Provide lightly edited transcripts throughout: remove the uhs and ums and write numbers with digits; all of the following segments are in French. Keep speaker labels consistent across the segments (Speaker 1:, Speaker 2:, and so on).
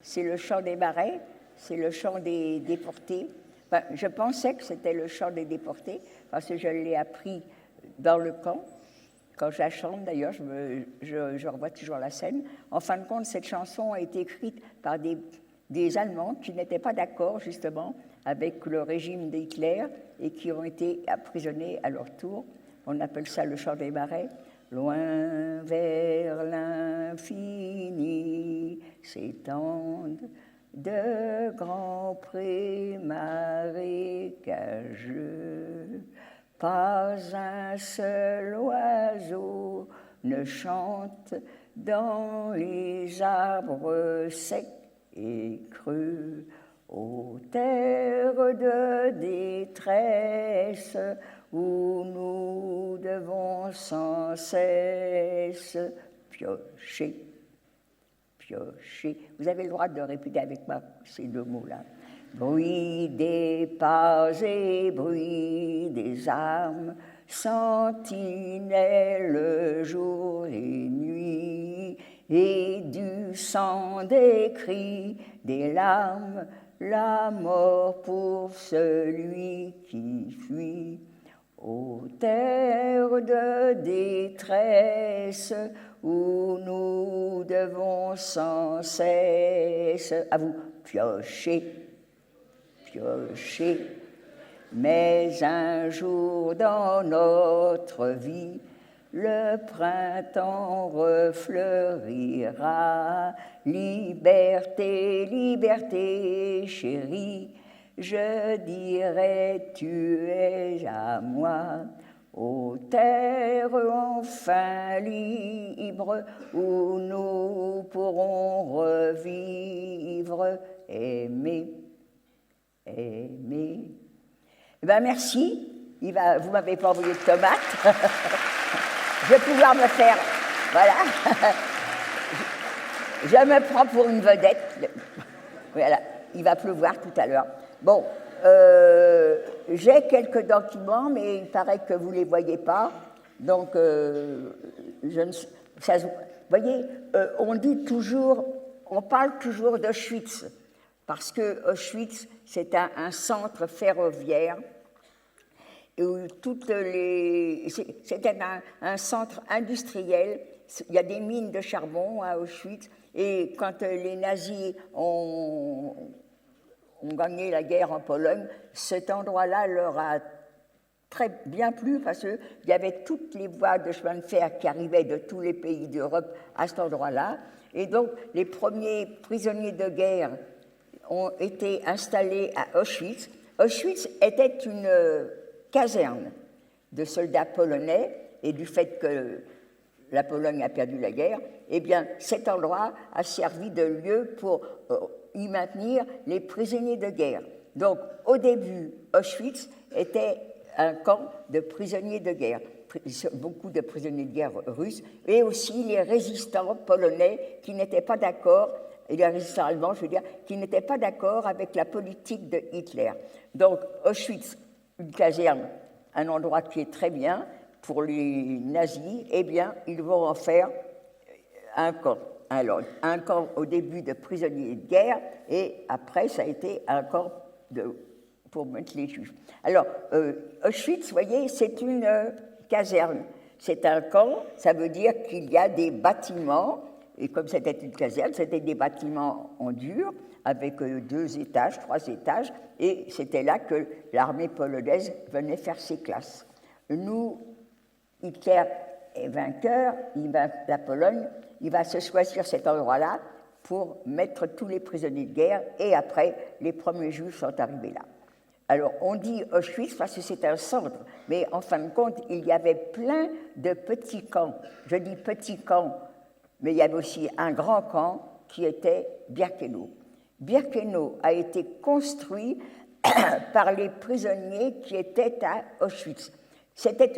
Speaker 1: C'est le chant des marais, c'est le chant des déportés. Enfin, je pensais que c'était le chant des déportés, parce que je l'ai appris dans le camp. Quand je la chante, d'ailleurs, je revois toujours la scène. En fin de compte, cette chanson a été écrite par des Allemands qui n'étaient pas d'accord, justement, avec le régime d'Hitler et qui ont été emprisonnés à leur tour. On appelle ça le chant des marais. Loin vers l'infini s'étendent de grands prés marécageux. Pas un seul oiseau ne chante dans les arbres secs et creux. Ô terre de détresse, où nous devons sans cesse piocher, piocher. Vous avez le droit de répéter avec moi ces deux mots-là. Bruit des pas et bruit des armes, sentinelle jour et nuit, et du sang des cris, des larmes, la mort pour celui qui fuit. Ô terre de détresse, où nous devons sans cesse, à vous, piocher, piocher. Mais un jour dans notre vie, le printemps refleurira. Liberté, liberté, chérie, je dirai tu es à moi. Ô terre enfin libre, où nous pourrons revivre, aimer, aimer. Eh bien, merci. Vous ne m'avez pas envoyé de tomates. Je vais pouvoir me faire. Voilà. Je me prends pour une vedette. Voilà. Il va pleuvoir tout à l'heure. Bon, j'ai quelques documents, mais il paraît que vous ne les voyez pas. Donc, vous voyez, on parle toujours d'Auschwitz, parce que Auschwitz, c'est un centre ferroviaire où c'était un centre industriel. Il y a des mines de charbon à Auschwitz, et quand les nazis ont gagné la guerre en Pologne, cet endroit-là leur a très bien plu, parce qu'il y avait toutes les voies de chemin de fer qui arrivaient de tous les pays d'Europe à cet endroit-là, et donc les premiers prisonniers de guerre ont été installés à Auschwitz. Auschwitz était une caserne de soldats polonais, et du fait que la Pologne a perdu la guerre, eh bien, cet endroit a servi de lieu pour y maintenir les prisonniers de guerre. Donc, au début, Auschwitz était un camp de prisonniers de guerre, beaucoup de prisonniers de guerre russes, et aussi les résistants polonais qui n'étaient pas d'accord, et les résistants allemands, je veux dire, qui n'étaient pas d'accord avec la politique de Hitler. Donc, Auschwitz, une caserne, un endroit qui est très bien pour les nazis, eh bien, ils vont en faire un camp. Alors, un camp au début de prisonniers de guerre, et après, ça a été un camp pour mettre les juifs. Alors, Auschwitz, vous voyez, c'est une caserne. C'est un camp, ça veut dire qu'il y a des bâtiments, et comme c'était une caserne, c'était des bâtiments en dur, avec 2 étages, 3 étages, et c'était là que l'armée polonaise venait faire ses classes. Nous, Hitler est vainqueur, la Pologne, il va se choisir cet endroit-là pour mettre tous les prisonniers de guerre, et après, les premiers juifs sont arrivés là. Alors, on dit Auschwitz parce que c'est un centre, mais en fin de compte, il y avait plein de petits camps. Je dis petits camps, mais il y avait aussi un grand camp qui était Birkenau. Birkenau a été construit par les prisonniers qui étaient à Auschwitz. C'était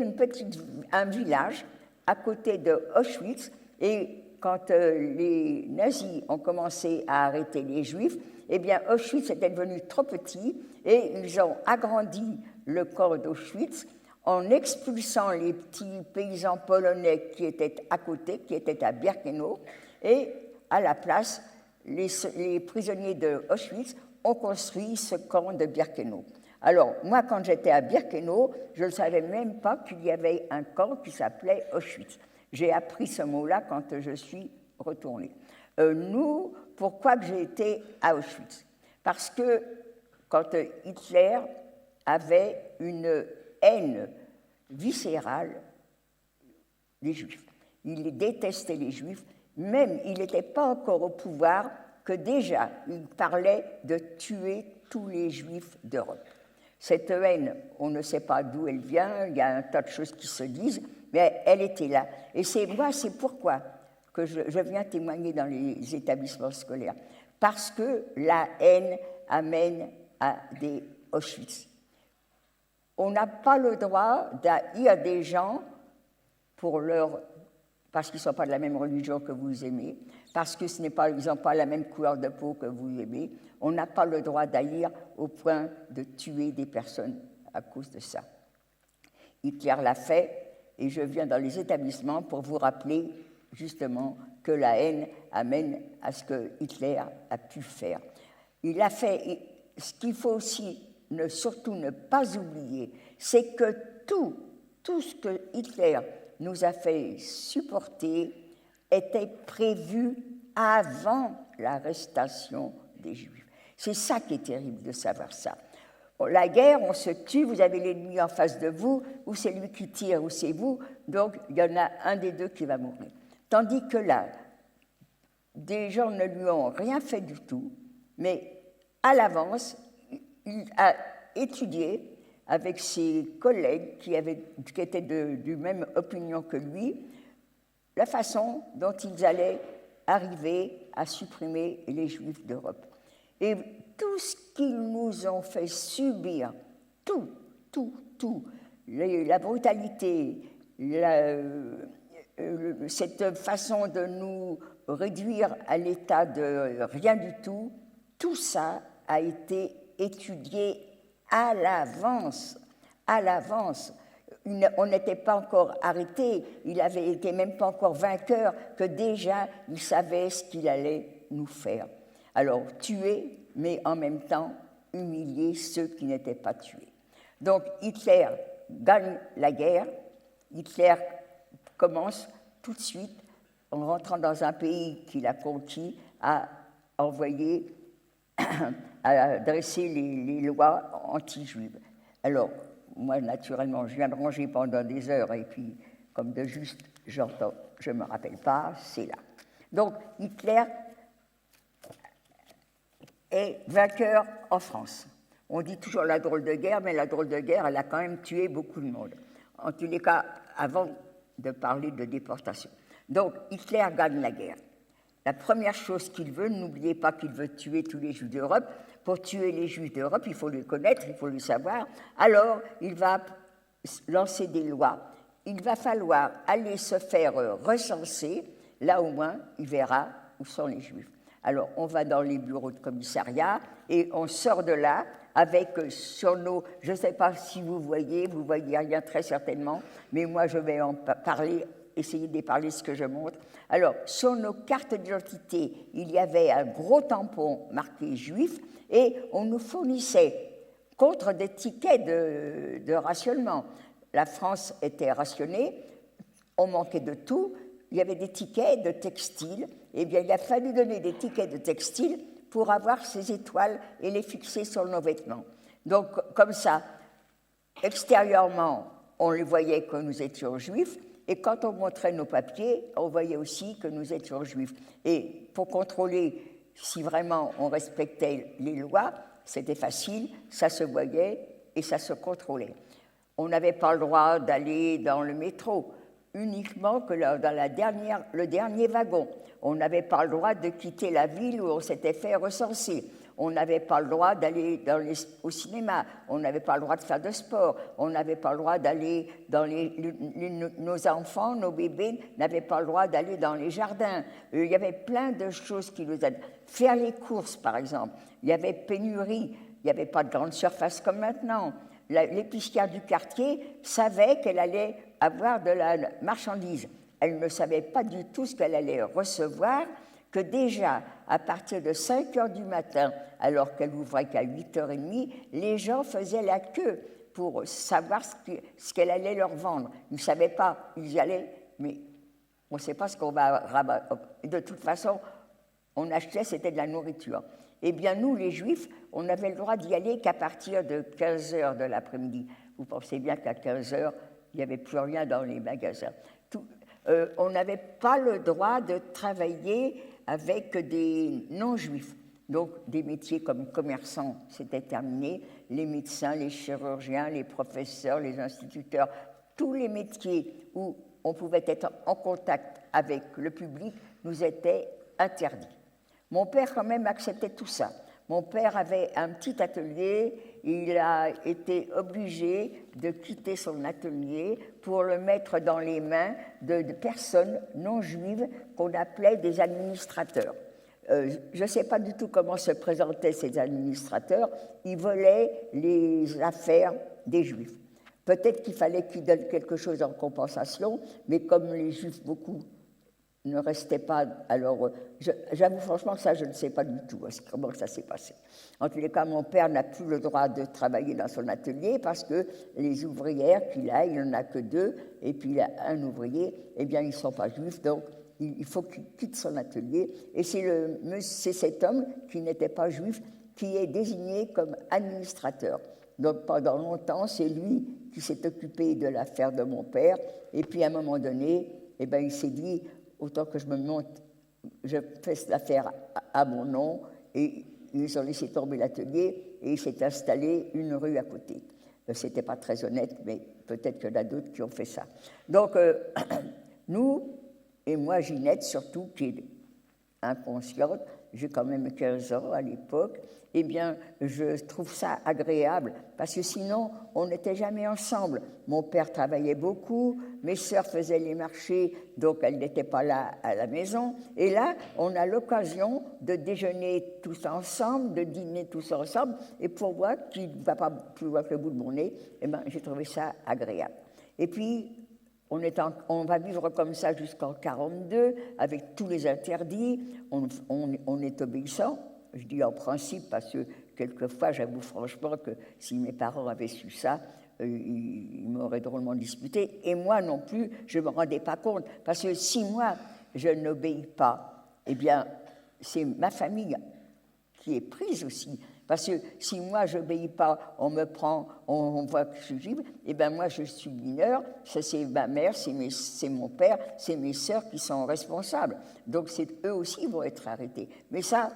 Speaker 1: un village à côté de Auschwitz, et quand les nazis ont commencé à arrêter les juifs, eh bien Auschwitz était devenu trop petit, et ils ont agrandi le camp d'Auschwitz en expulsant les petits paysans polonais qui étaient à côté, qui étaient à Birkenau, et à la place, les prisonniers de Auschwitz ont construit ce camp de Birkenau. Alors, moi, quand j'étais à Birkenau, je ne savais même pas qu'il y avait un camp qui s'appelait Auschwitz. J'ai appris ce mot-là quand je suis retournée. Pourquoi que j'ai été à Auschwitz? Parce que quand Hitler avait une haine viscérale des Juifs, il détestait les Juifs, même il n'était pas encore au pouvoir que déjà il parlait de tuer tous les Juifs d'Europe. Cette haine, on ne sait pas d'où elle vient, il y a un tas de choses qui se disent, mais elle était là. Et c'est pourquoi que je viens témoigner dans les établissements scolaires. Parce que la haine amène à des Auschwitz. On n'a pas le droit d'haïr des gens parce qu'ils ne sont pas de la même religion que vous aimez, parce que ils n'ont pas la même couleur de peau que vous aimez. On n'a pas le droit d'haïr au point de tuer des personnes à cause de ça. Hitler l'a fait, et je viens dans les établissements pour vous rappeler justement que la haine amène à ce que Hitler a pu faire. Il a fait, ce qu'il faut aussi surtout ne pas oublier, c'est que tout ce que Hitler nous a fait supporter était prévu avant l'arrestation des Juifs. C'est ça qui est terrible de savoir ça. La guerre, on se tue, vous avez l'ennemi en face de vous, ou c'est lui qui tire, ou c'est vous, donc il y en a un des deux qui va mourir. Tandis que là, des gens ne lui ont rien fait du tout, mais à l'avance, il a étudié avec ses collègues qui étaient du même opinion que lui, la façon dont ils allaient arriver à supprimer les Juifs d'Europe. Et tout ce qu'ils nous ont fait subir, la brutalité, cette façon de nous réduire à l'état de rien du tout, tout ça a été étudié à l'avance. On n'était pas encore arrêté, il n'avait été même pas encore vainqueur, que déjà il savait ce qu'il allait nous faire. Alors, tuer, mais en même temps humilier ceux qui n'étaient pas tués. Donc, Hitler gagne la guerre, Hitler commence tout de suite, en rentrant dans un pays qu'il a conquis, à envoyer, à dresser les lois anti-juives. Alors, moi, naturellement, je viens de ranger pendant des heures, et puis, comme de juste, j'entends, je ne me rappelle pas, c'est là. Donc, Hitler est vainqueur en France. On dit toujours la drôle de guerre, mais la drôle de guerre, elle a quand même tué beaucoup de monde. En tous les cas, avant de parler de déportation. Donc, Hitler gagne la guerre. La première chose qu'il veut, n'oubliez pas qu'il veut tuer tous les Juifs d'Europe. Pour tuer les Juifs d'Europe, il faut les connaître, il faut les savoir. Alors, il va lancer des lois. Il va falloir aller se faire recenser. Là, au moins, il verra où sont les Juifs. Alors, on va dans les bureaux de commissariat et on sort de là avec sur nos... Je ne sais pas si vous voyez rien très certainement, mais moi, je vais en parler, essayer de parler ce que je montre. Alors, sur nos cartes d'identité, il y avait un gros tampon marqué juif et on nous fournissait contre des tickets de rationnement. La France était rationnée, on manquait de tout, il y avait des tickets de textile, et bien il a fallu donner des tickets de textile pour avoir ces étoiles et les fixer sur nos vêtements. Donc, comme ça, extérieurement, on les voyait que nous étions juifs, et quand on montrait nos papiers, on voyait aussi que nous étions juifs. Et pour contrôler si vraiment on respectait les lois, c'était facile, ça se voyait et ça se contrôlait. On n'avait pas le droit d'aller dans le métro, uniquement que dans le dernier wagon. On n'avait pas le droit de quitter la ville où on s'était fait recenser. On n'avait pas le droit d'aller au cinéma. On n'avait pas le droit de faire de sport. On n'avait pas le droit d'aller dans nos enfants, nos bébés n'avaient pas le droit d'aller dans les jardins. Il y avait plein de choses qui nous aident. Faire les courses, par exemple. Il y avait pénurie. Il n'y avait pas de grande surface comme maintenant. L'épicière du quartier savait qu'elle allait avoir de la marchandise. Elle ne savait pas du tout ce qu'elle allait recevoir que déjà, à partir de 5 heures du matin, alors qu'elle ouvrait qu'à 8h30, les gens faisaient la queue pour savoir ce qu'elle allait leur vendre. Ils ne savaient pas, ils y allaient, mais on ne sait pas ce qu'on va rabattre. De toute façon, on achetait, c'était de la nourriture. Eh bien, nous, les Juifs, on n'avait le droit d'y aller qu'à partir de 15 heures de l'après-midi. Vous pensez bien qu'à 15 heures, il n'y avait plus rien dans les magasins. On n'avait pas le droit de travailler avec des non-juifs. Donc, des métiers comme commerçants, c'était terminé. Les médecins, les chirurgiens, les professeurs, les instituteurs, tous les métiers où on pouvait être en contact avec le public nous étaient interdits. Mon père, quand même, acceptait tout ça. Mon père avait un petit atelier, il a été obligé de quitter son atelier pour le mettre dans les mains de personnes non juives qu'on appelait des administrateurs. Je ne sais pas du tout comment se présentaient ces administrateurs, ils volaient les affaires des juifs. Peut-être qu'il fallait qu'ils donnent quelque chose en compensation, mais comme les juifs, beaucoup, ne restaient pas. Alors, j'avoue franchement que ça, je ne sais pas du tout comment ça s'est passé. En tous les cas, mon père n'a plus le droit de travailler dans son atelier parce que les ouvrières qu'il a, il n'en a que 2, et puis il a un ouvrier, eh bien, ils ne sont pas juifs, donc il faut qu'il quitte son atelier. Et c'est cet homme qui n'était pas juif qui est désigné comme administrateur. Donc, pendant longtemps, c'est lui qui s'est occupé de l'affaire de mon père, et puis à un moment donné, eh bien, il s'est dit autant que je me monte, je fais l'affaire à mon nom, et ils ont laissé tomber l'atelier, et il s'est installé une rue à côté. Ce n'était pas très honnête, mais peut-être qu'il y en a d'autres qui ont fait ça. Donc, nous, et moi, Ginette surtout, qui est inconsciente, j'ai quand même 15 ans à l'époque, eh bien, je trouve ça agréable, parce que sinon, on n'était jamais ensemble. Mon père travaillait beaucoup, mes sœurs faisaient les marchés, donc elles n'étaient pas là à la maison. Et là, on a l'occasion de déjeuner tous ensemble, de dîner tous ensemble, et pour moi, qui ne va pas plus loin que le bout de mon nez, eh bien, j'ai trouvé ça agréable. Et puis, on va vivre comme ça jusqu'en 1942, avec tous les interdits, on est obéissant. Je dis en principe parce que quelquefois, j'avoue franchement que si mes parents avaient su ça, ils m'auraient drôlement disputé. Et moi non plus, je ne me rendais pas compte. Parce que si moi, je n'obéis pas, eh bien, c'est ma famille qui est prise aussi. Parce que si moi, je n'obéis pas, on me prend, on voit que je suis juive, eh bien moi, je suis mineur, ça c'est ma mère, c'est mon père, c'est mes sœurs qui sont responsables. Donc eux aussi vont être arrêtés. Mais ça,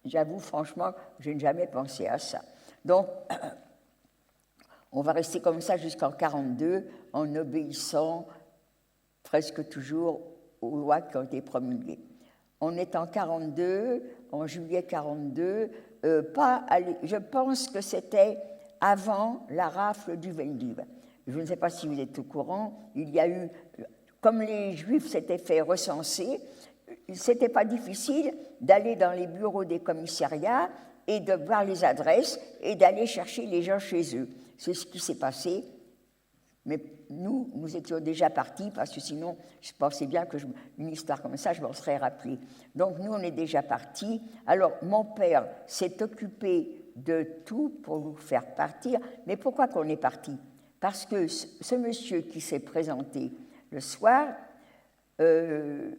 Speaker 1: j'avoue franchement, je n'ai jamais pensé à ça. Donc, on va rester comme ça jusqu'en 1942, en obéissant presque toujours aux lois qui ont été promulguées. On est en 1942, en juillet 1942, je pense que c'était avant la rafle du Veldiv. Je ne sais pas si vous êtes au courant, il y a eu, comme les Juifs s'étaient fait recenser, c'était pas difficile d'aller dans les bureaux des commissariats et de voir les adresses et d'aller chercher les gens chez eux. C'est ce qui s'est passé. Mais nous étions déjà partis parce que sinon, je pensais bien une histoire comme ça, je m'en serais rappelé. Donc, nous, on est déjà partis. Alors, mon père s'est occupé de tout pour nous faire partir. Mais pourquoi qu'on est parti? Parce que ce monsieur qui s'est présenté le soir ne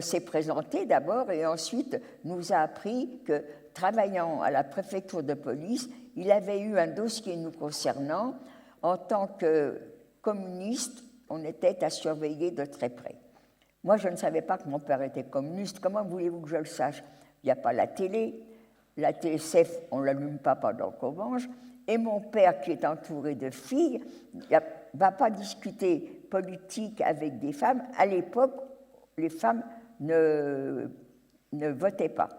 Speaker 1: s'est présenté d'abord et ensuite nous a appris que, travaillant à la préfecture de police, il avait eu un dossier nous concernant. En tant que communiste, on était à surveiller de très près. Moi, je ne savais pas que mon père était communiste. Comment voulez-vous que je le sache? Il n'y a pas la télé, la TSF, on ne l'allume pas pendant qu'on mange, et mon père, qui est entouré de filles, ne va pas discuter politique avec des femmes. À l'époque, les femmes ne votaient pas.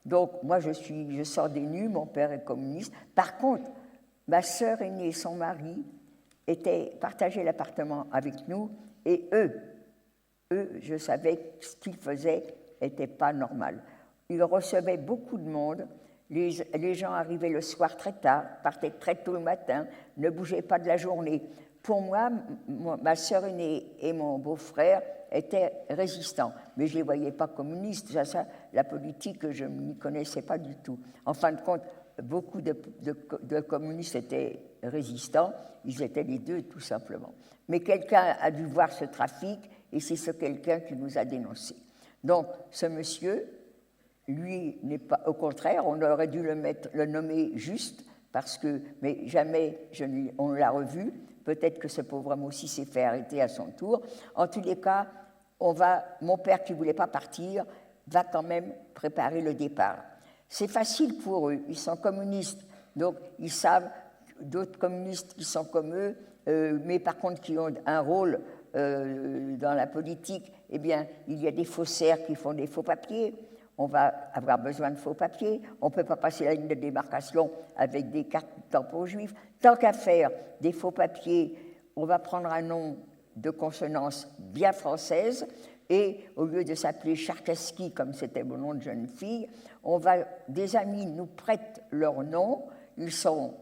Speaker 1: Donc, moi, je sors des nues, mon père est communiste. Par contre, ma sœur aînée et son mari partageaient l'appartement avec nous, et eux, je savais que ce qu'ils faisaient n'était pas normal. Ils recevaient beaucoup de monde, les gens arrivaient le soir très tard, partaient très tôt le matin, ne bougeaient pas de la journée. pour moi, ma sœur aînée et mon beau-frère étaient résistants, mais je ne les voyais pas communistes. Ça, la politique, je n'y connaissais pas du tout. En fin de compte, beaucoup de communistes étaient résistants, ils étaient les deux tout simplement. Mais quelqu'un a dû voir ce trafic et c'est ce quelqu'un qui nous a dénoncé. Donc ce monsieur, lui, n'est pas, au contraire, on aurait dû le nommer juste, parce que, mais jamais on ne l'a revu. Peut-être que ce pauvre homme aussi s'est fait arrêter à son tour. En tous les cas, mon père qui ne voulait pas partir va quand même préparer le départ. C'est facile pour eux, ils sont communistes, donc ils savent d'autres communistes qui sont comme eux, mais par contre qui ont un rôle dans la politique. Eh bien, il y a des faussaires qui font des faux papiers. On va avoir besoin de faux papiers. On ne peut pas passer la ligne de démarcation avec des cartes tampons juifs. Tant qu'à faire des faux papiers, on va prendre un nom de consonance bien française et au lieu de s'appeler Charkaski, comme c'était mon nom de jeune fille, des amis nous prêtent leur nom. Ils sont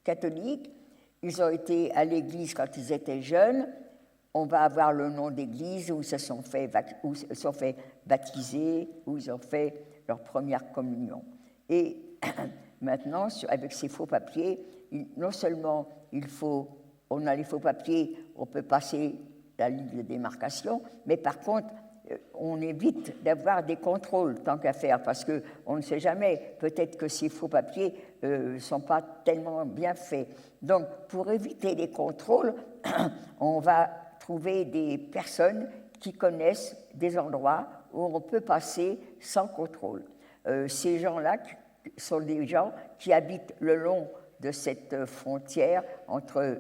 Speaker 1: catholiques, ils ont été à l'église quand ils étaient jeunes. On va avoir le nom d'église où ils se sont fait baptiser, où ils ont fait leur première communion. Et maintenant, avec ces faux papiers, non seulement on a les faux papiers, on peut passer la ligne de démarcation, mais par contre, on évite d'avoir des contrôles tant qu'à faire, parce qu'on ne sait jamais, peut-être que ces faux papiers ne sont pas tellement bien faits. Donc, pour éviter les contrôles, on va trouver des personnes qui connaissent des endroits où on peut passer sans contrôle. Ces gens-là sont des gens qui habitent le long de cette frontière entre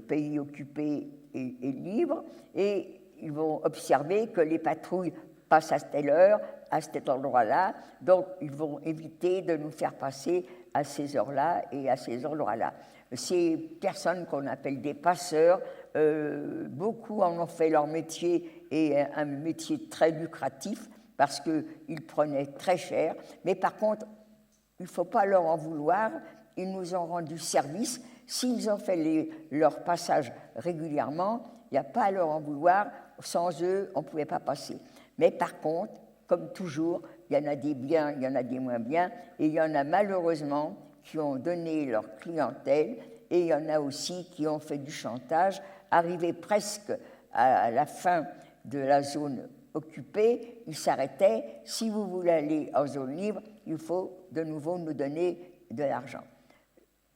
Speaker 1: pays occupés et libres, et ils vont observer que les patrouilles passent à telle heure, à cet endroit-là, donc ils vont éviter de nous faire passer à ces heures-là et à ces endroits-là. Ces personnes qu'on appelle des passeurs, beaucoup en ont fait leur métier, et un métier très lucratif, parce qu'ils prenaient très cher, mais par contre, il ne faut pas leur en vouloir, ils nous ont rendu service. S'ils ont fait leur passage régulièrement, il n'y a pas à leur en vouloir, sans eux, on ne pouvait pas passer. Mais par contre, comme toujours, il y en a des biens, il y en a des moins bien, et il y en a malheureusement qui ont donné leur clientèle, et il y en a aussi qui ont fait du chantage, arrivés presque à la fin de la zone occupée, ils s'arrêtaient. Si vous voulez aller en zone libre, il faut de nouveau nous donner de l'argent.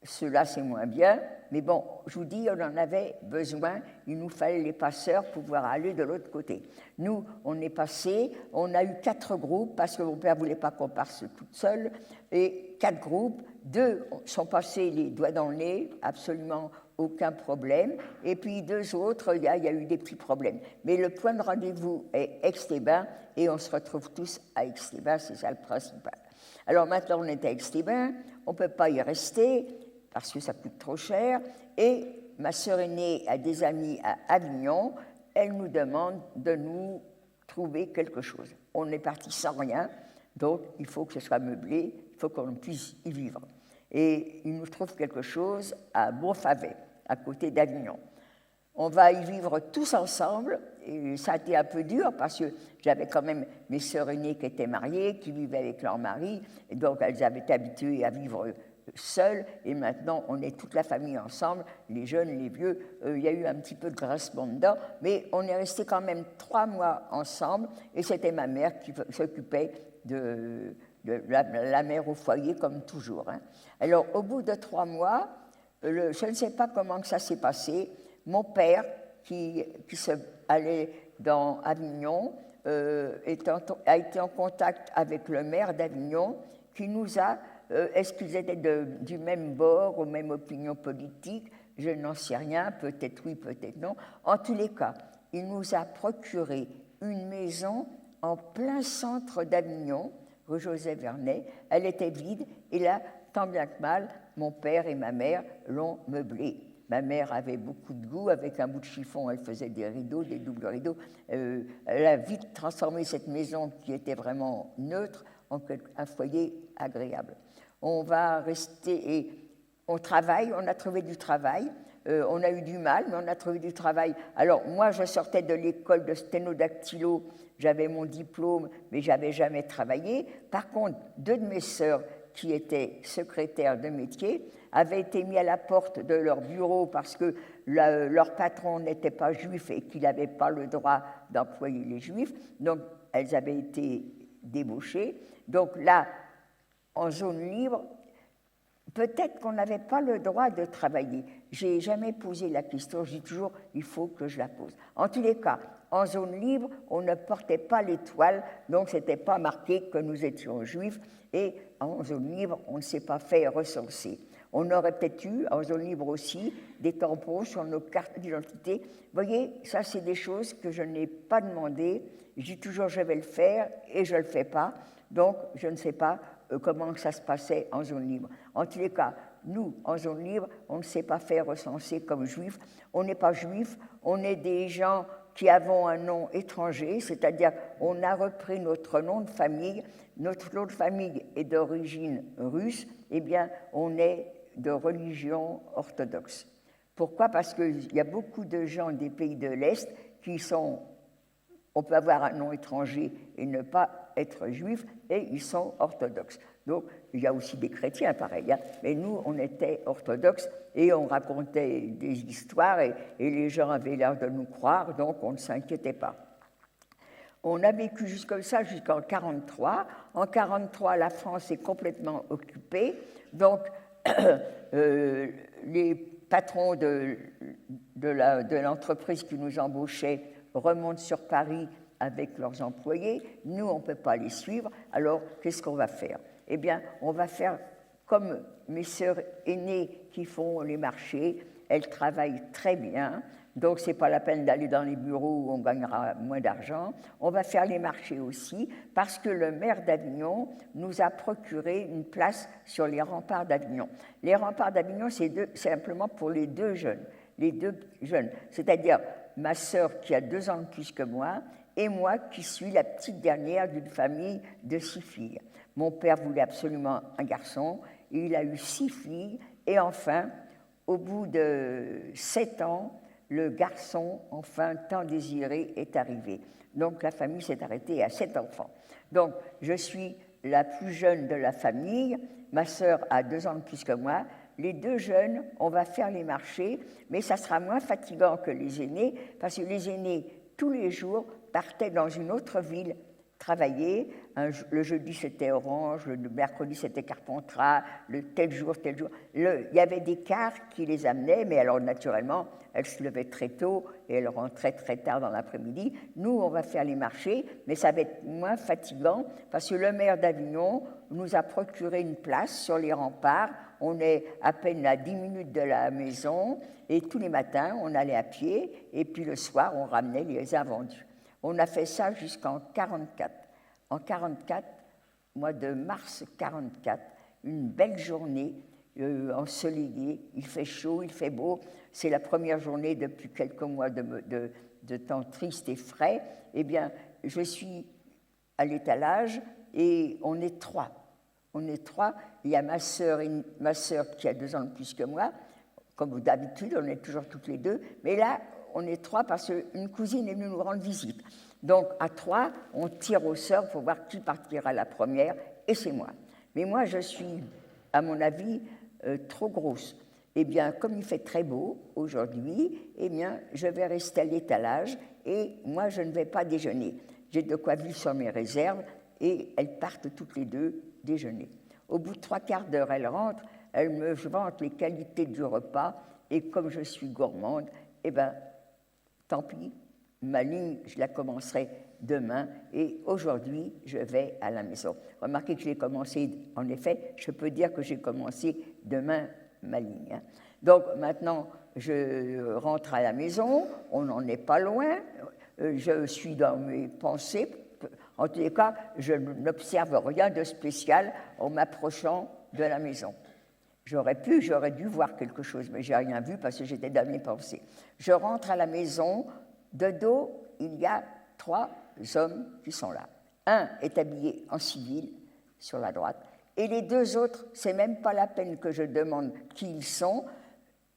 Speaker 1: Cela, c'est moins bien, mais bon, je vous dis, on en avait besoin, il nous fallait les passeurs pour pouvoir aller de l'autre côté. Nous, on est passé, on a eu 4 groupes, parce que mon père ne voulait pas qu'on passe toute seule, et 4 groupes, 2 sont passés les doigts dans le nez, absolument aucun problème, et puis 2 autres, il y a eu des petits problèmes. Mais le point de rendez-vous est Aix-les-Bains, et on se retrouve tous à Aix-les-Bains, c'est ça le principal. Alors maintenant, on est à Aix-les-Bains, on ne peut pas y rester, parce que ça coûte trop cher, et ma sœur aînée a des amis à Avignon, elle nous demande de nous trouver quelque chose. On est parti sans rien, donc il faut que ce soit meublé, il faut qu'on puisse y vivre. Et il nous trouve quelque chose à Montfavet, à côté d'Avignon. On va y vivre tous ensemble, et ça a été un peu dur parce que j'avais quand même mes sœurs aînées qui étaient mariées, qui vivaient avec leur mari, et donc elles avaient été habituées à vivre seuls, et maintenant on est toute la famille ensemble, les jeunes, les vieux. Il y a eu un petit peu de grincement dedans, mais on est resté quand même 3 mois ensemble, et c'était ma mère qui s'occupait de la mère au foyer, comme toujours. Alors au bout de 3 mois, je ne sais pas comment que ça s'est passé, mon père, qui allait dans Avignon, a été en contact avec le maire d'Avignon, qui nous a... est-ce qu'ils étaient du même bord, aux mêmes opinions politiques? Je n'en sais rien, peut-être oui, peut-être non. En tous les cas, il nous a procuré une maison en plein centre d'Avignon, rue Joseph Vernet. Elle était vide, et là, tant bien que mal, mon père et ma mère l'ont meublée. Ma mère avait beaucoup de goût, avec un bout de chiffon, elle faisait des rideaux, des doubles rideaux. Elle a vite transformé cette maison, qui était vraiment neutre, en un foyer agréable. On va rester, et on travaille, on a trouvé du travail. On a eu du mal, mais on a trouvé du travail. Alors, moi, je sortais de l'école de sténodactylo, j'avais mon diplôme, mais je n'avais jamais travaillé. Par contre, 2 de mes sœurs, qui étaient secrétaires de métier, avaient été mis à la porte de leur bureau parce que leur patron n'était pas juif et qu'il n'avait pas le droit d'employer les juifs. Donc, elles avaient été débauchées. Donc là, en zone libre, peut-être qu'on n'avait pas le droit de travailler. Je n'ai jamais posé la question, je dis toujours, il faut que je la pose. En tous les cas, en zone libre, on ne portait pas l'étoile, donc ce n'était pas marqué que nous étions juifs, et en zone libre, on ne s'est pas fait recenser. On aurait peut-être eu, en zone libre aussi, des tampons sur nos cartes d'identité. Vous voyez, ça, c'est des choses que je n'ai pas demandées. Je dis toujours, je vais le faire, et je ne le fais pas. Donc, je ne sais pas comment ça se passait en zone libre. En tous les cas, nous, en zone libre, on ne s'est pas fait recenser comme juifs. On n'est pas juifs, on est des gens qui avons un nom étranger, c'est-à-dire on a repris notre nom de famille. Notre nom de famille est d'origine russe, eh bien, on est de religion orthodoxe. Pourquoi? Parce qu'il y a beaucoup de gens des pays de l'Est qui sont... On peut avoir un nom étranger et ne pas être juif, et ils sont orthodoxes. Donc, il y a aussi des chrétiens, pareil, hein, mais nous, on était orthodoxes, et on racontait des histoires, et les gens avaient l'air de nous croire, donc on ne s'inquiétait pas. On a vécu comme ça jusqu'en 1943. En 1943, la France est complètement occupée, donc les patrons de l'entreprise qui nous embauchait remontent sur Paris avec leurs employés. Nous, on ne peut pas les suivre. Alors, qu'est-ce qu'on va faire? Eh bien, on va faire comme mes sœurs aînées qui font les marchés. Elles travaillent très bien, donc ce n'est pas la peine d'aller dans les bureaux où on gagnera moins d'argent. On va faire les marchés aussi, parce que le maire d'Avignon nous a procuré une place sur les remparts d'Avignon. Les remparts d'Avignon, c'est simplement pour les deux jeunes, c'est-à-dire ma sœur qui a 2 ans de plus que moi, et moi qui suis la petite dernière d'une famille de 6 filles. Mon père voulait absolument un garçon, il a eu 6 filles, et enfin, au bout de 7 ans, le garçon, enfin tant désiré, est arrivé. Donc la famille s'est arrêtée à 7 enfants. Donc je suis la plus jeune de la famille, ma sœur a 2 ans de plus que moi. Les 2 jeunes, on va faire les marchés, mais ça sera moins fatigant que les aînés, parce que les aînés, tous les jours, partaient dans une autre ville travailler. Le jeudi, c'était Orange, le mercredi, c'était Carpentras, le tel jour. Il y avait des cars qui les amenaient, mais alors, naturellement, elles se levaient très tôt et elles rentraient très tard dans l'après-midi. Nous, on va faire les marchés, mais ça va être moins fatigant, parce que le maire d'Avignon nous a procuré une place sur les remparts. On est à peine à 10 minutes de la maison, et tous les matins, on allait à pied, et puis le soir, on ramenait les invendus. On a fait ça jusqu'en 1944. En 1944, mois de mars 1944, une belle journée ensoleillée, il fait chaud, il fait beau, c'est la première journée depuis quelques mois de temps triste et frais. Eh bien, je suis à l'étalage et on est 3. On est 3, il y a ma sœur qui a 2 ans de plus que moi, comme d'habitude, on est toujours toutes les 2, mais là, on est 3 parce qu'une cousine est venue nous rendre visite. Donc, à 3, on tire au sort pour voir qui partira la première, et c'est moi. Mais moi, je suis, à mon avis, trop grosse. Eh bien, comme il fait très beau aujourd'hui, eh bien, je vais rester à l'étalage, et moi, je ne vais pas déjeuner. J'ai de quoi vivre sur mes réserves, et elles partent toutes les 2 déjeuner. Au bout de 3/4 d'heure, elles rentrent, elles me vantent les qualités du repas, et comme je suis gourmande, eh bien, tant pis, ma ligne, je la commencerai demain, et aujourd'hui, je vais à la maison. Remarquez que je l'ai commencé, en effet, je peux dire que j'ai commencé demain ma ligne. Hein. Donc maintenant, je rentre à la maison, on n'en est pas loin, je suis dans mes pensées. En tous les cas, je n'observe rien de spécial en m'approchant de la maison. J'aurais dû voir quelque chose, mais je n'ai rien vu parce que j'étais dans mes pensées. Je rentre à la maison, de dos, il y a 3 hommes qui sont là. Un est habillé en civil, sur la droite, et les 2 autres, c'est même pas la peine que je demande qui ils sont.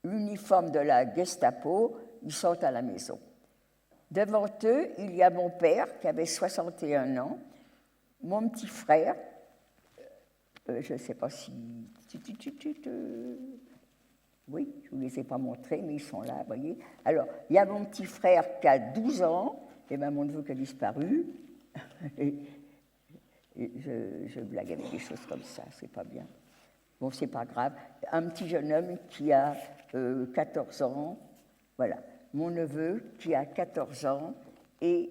Speaker 1: l'uniforme de la Gestapo, ils sont à la maison. Devant eux, il y a mon père qui avait 61 ans, mon petit frère, je ne sais pas si... Oui, je ne vous les ai pas montrés, mais ils sont là, vous voyez. Alors, il y a mon petit frère qui a 12 ans, et bien mon neveu qui a disparu. Et je blague avec des choses comme ça, c'est pas bien. Bon, c'est pas grave. Un petit jeune homme qui a 14 ans, voilà. Mon neveu qui a 14 ans, et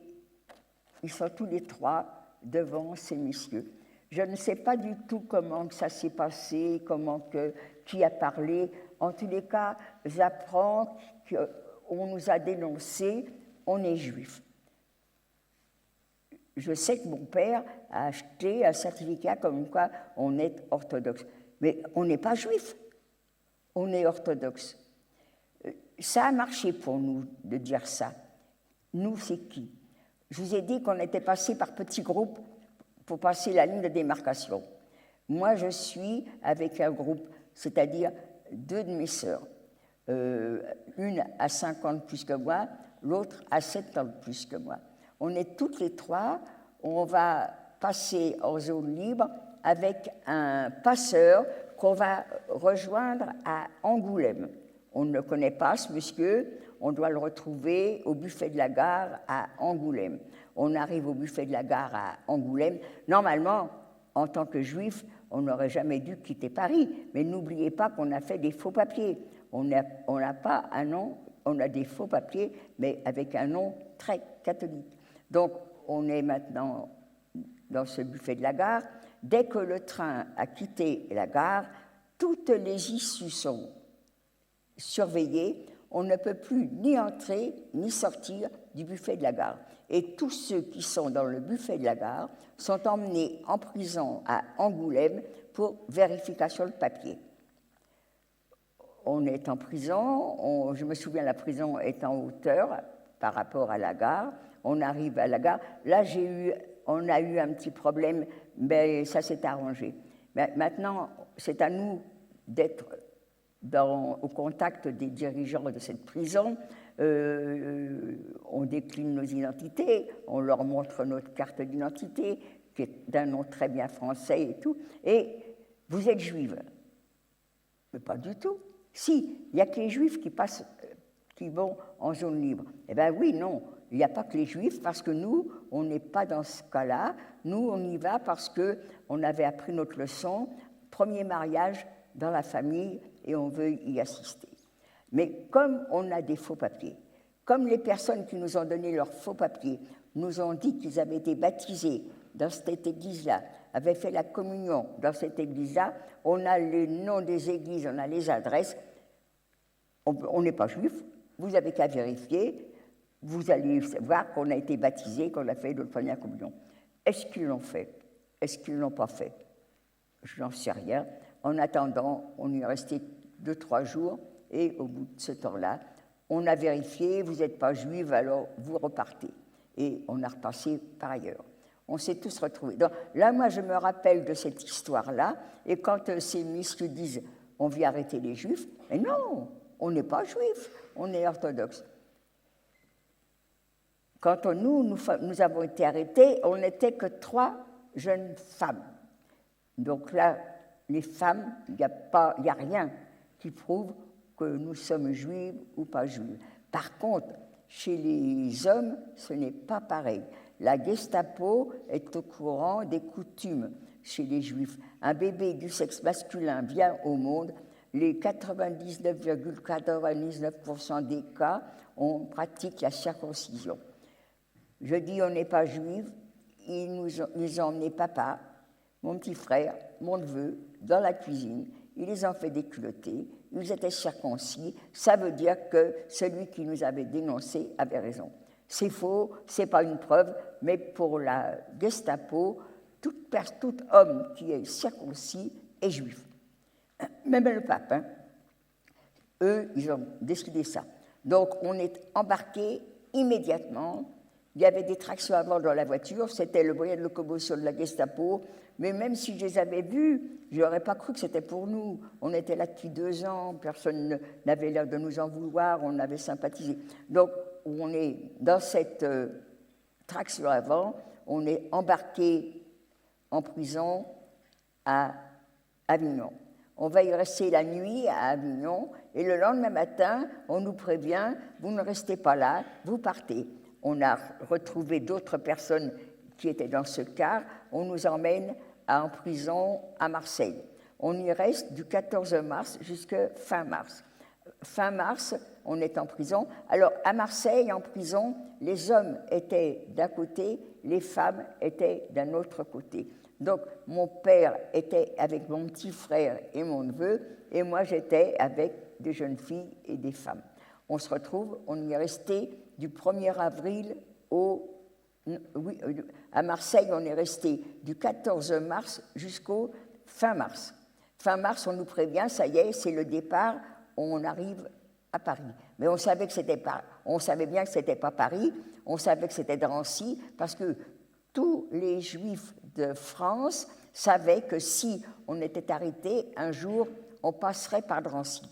Speaker 1: ils sont tous les trois devant ces messieurs. Je ne sais pas du tout comment ça s'est passé, qui a parlé. En tous les cas, j'apprends qu'on nous a dénoncé, on est juif. Je sais que mon père a acheté un certificat comme quoi on est orthodoxe. Mais on n'est pas juif, on est orthodoxe. Ça a marché pour nous de dire ça. Nous, c'est qui? Je vous ai dit qu'on était passé par petits groupes pour passer la ligne de démarcation. Moi, je suis avec un groupe, c'est-à-dire 2 de mes sœurs. Une à 5 ans de plus que moi, l'autre à 7 ans de plus que moi. On est toutes les trois, on va passer en zone libre avec un passeur qu'on va rejoindre à Angoulême. On ne le connaît pas, ce monsieur, on doit le retrouver au buffet de la gare à Angoulême. On arrive au buffet de la gare à Angoulême. Normalement, en tant que juif, on n'aurait jamais dû quitter Paris. Mais n'oubliez pas qu'on a fait des faux papiers. On n'a pas un nom, on a des faux papiers, mais avec un nom très catholique. Donc, on est maintenant dans ce buffet de la gare. Dès que le train a quitté la gare, toutes les issues sont surveillées. On ne peut plus ni entrer ni sortir du buffet de la gare. Et tous ceux qui sont dans le buffet de la gare sont emmenés en prison à Angoulême pour vérification de papier. On est en prison, je me souviens, la prison est en hauteur par rapport à la gare. On arrive à la gare. Là, on a eu un petit problème, mais ça s'est arrangé. Mais maintenant, c'est à nous d'être au contact des dirigeants de cette prison. On décline nos identités, on leur montre notre carte d'identité, qui est d'un nom très bien français et tout. Et vous êtes juive? Mais pas du tout. Si, il n'y a que les juifs qui vont en zone libre. Eh bien oui, non, il n'y a pas que les juifs, parce que nous, on n'est pas dans ce cas-là. Nous, on y va parce qu'on avait appris notre leçon, premier mariage dans la famille, et on veut y assister. Mais comme on a des faux papiers, comme les personnes qui nous ont donné leurs faux papiers nous ont dit qu'ils avaient été baptisés dans cette église-là, avaient fait la communion dans cette église-là, on a les noms des églises, on a les adresses, on n'est pas juif, vous n'avez qu'à vérifier, vous allez voir qu'on a été baptisé, qu'on a fait notre première communion. Est-ce qu'ils l'ont fait? Est-ce qu'ils ne l'ont pas fait? Je n'en sais rien. En attendant, on y est resté 2-3 jours, et au bout de ce temps-là, on a vérifié, vous n'êtes pas juive, alors vous repartez. Et on a repassé par ailleurs. On s'est tous retrouvés. Donc, là, moi, je me rappelle de cette histoire-là, et quand ces messieurs disent « on vient arrêter les juifs », mais non, on n'est pas juifs, on est orthodoxe. Quand nous avons été arrêtés, on n'était que 3 jeunes femmes. Donc là, les femmes, il n'y a rien qui prouve que nous sommes juives ou pas juives. Par contre, chez les hommes, ce n'est pas pareil. La Gestapo est au courant des coutumes chez les juifs. Un bébé du sexe masculin vient au monde, les 99,99% des cas, on pratique la circoncision. Je dis on n'est pas juifs, ils nous ont emmené papa, mon petit frère, mon neveu, dans la cuisine. Ils les ont fait déculotter, ils étaient circoncis. Ça veut dire que celui qui nous avait dénoncés avait raison. C'est faux, ce n'est pas une preuve, mais pour la Gestapo, tout homme qui est circoncis est juif. Même le pape, hein. Eux, ils ont décidé ça. Donc, on est embarqué immédiatement Il y avait des tractions avant dans la voiture, c'était le moyen de locomotion de la Gestapo, mais même si je les avais vus, je n'aurais pas cru que c'était pour nous. On était là depuis 2 ans, personne n'avait l'air de nous en vouloir, on avait sympathisé. Donc, on est dans cette traction avant, on est embarqué en prison à Avignon. On va y rester la nuit à Avignon, et le lendemain matin, on nous prévient, vous ne restez pas là, vous partez. On a retrouvé d'autres personnes qui étaient dans ce car, on nous emmène en prison à Marseille. On y reste du 14 mars jusqu'à fin mars. Fin mars, on est en prison. Alors, à Marseille, en prison, les hommes étaient d'un côté, les femmes étaient d'un autre côté. Donc, mon père était avec mon petit frère et mon neveu, et moi, j'étais avec des jeunes filles et des femmes. On se retrouve, on y est resté du 1er avril à Marseille, on est resté du 14 mars jusqu'au fin mars. Fin mars, on nous prévient, ça y est, c'est le départ, on arrive à Paris. Mais on savait bien que ce n'était pas Paris, on savait que c'était Drancy, parce que tous les Juifs de France savaient que si on était arrêté, un jour, on passerait par Drancy.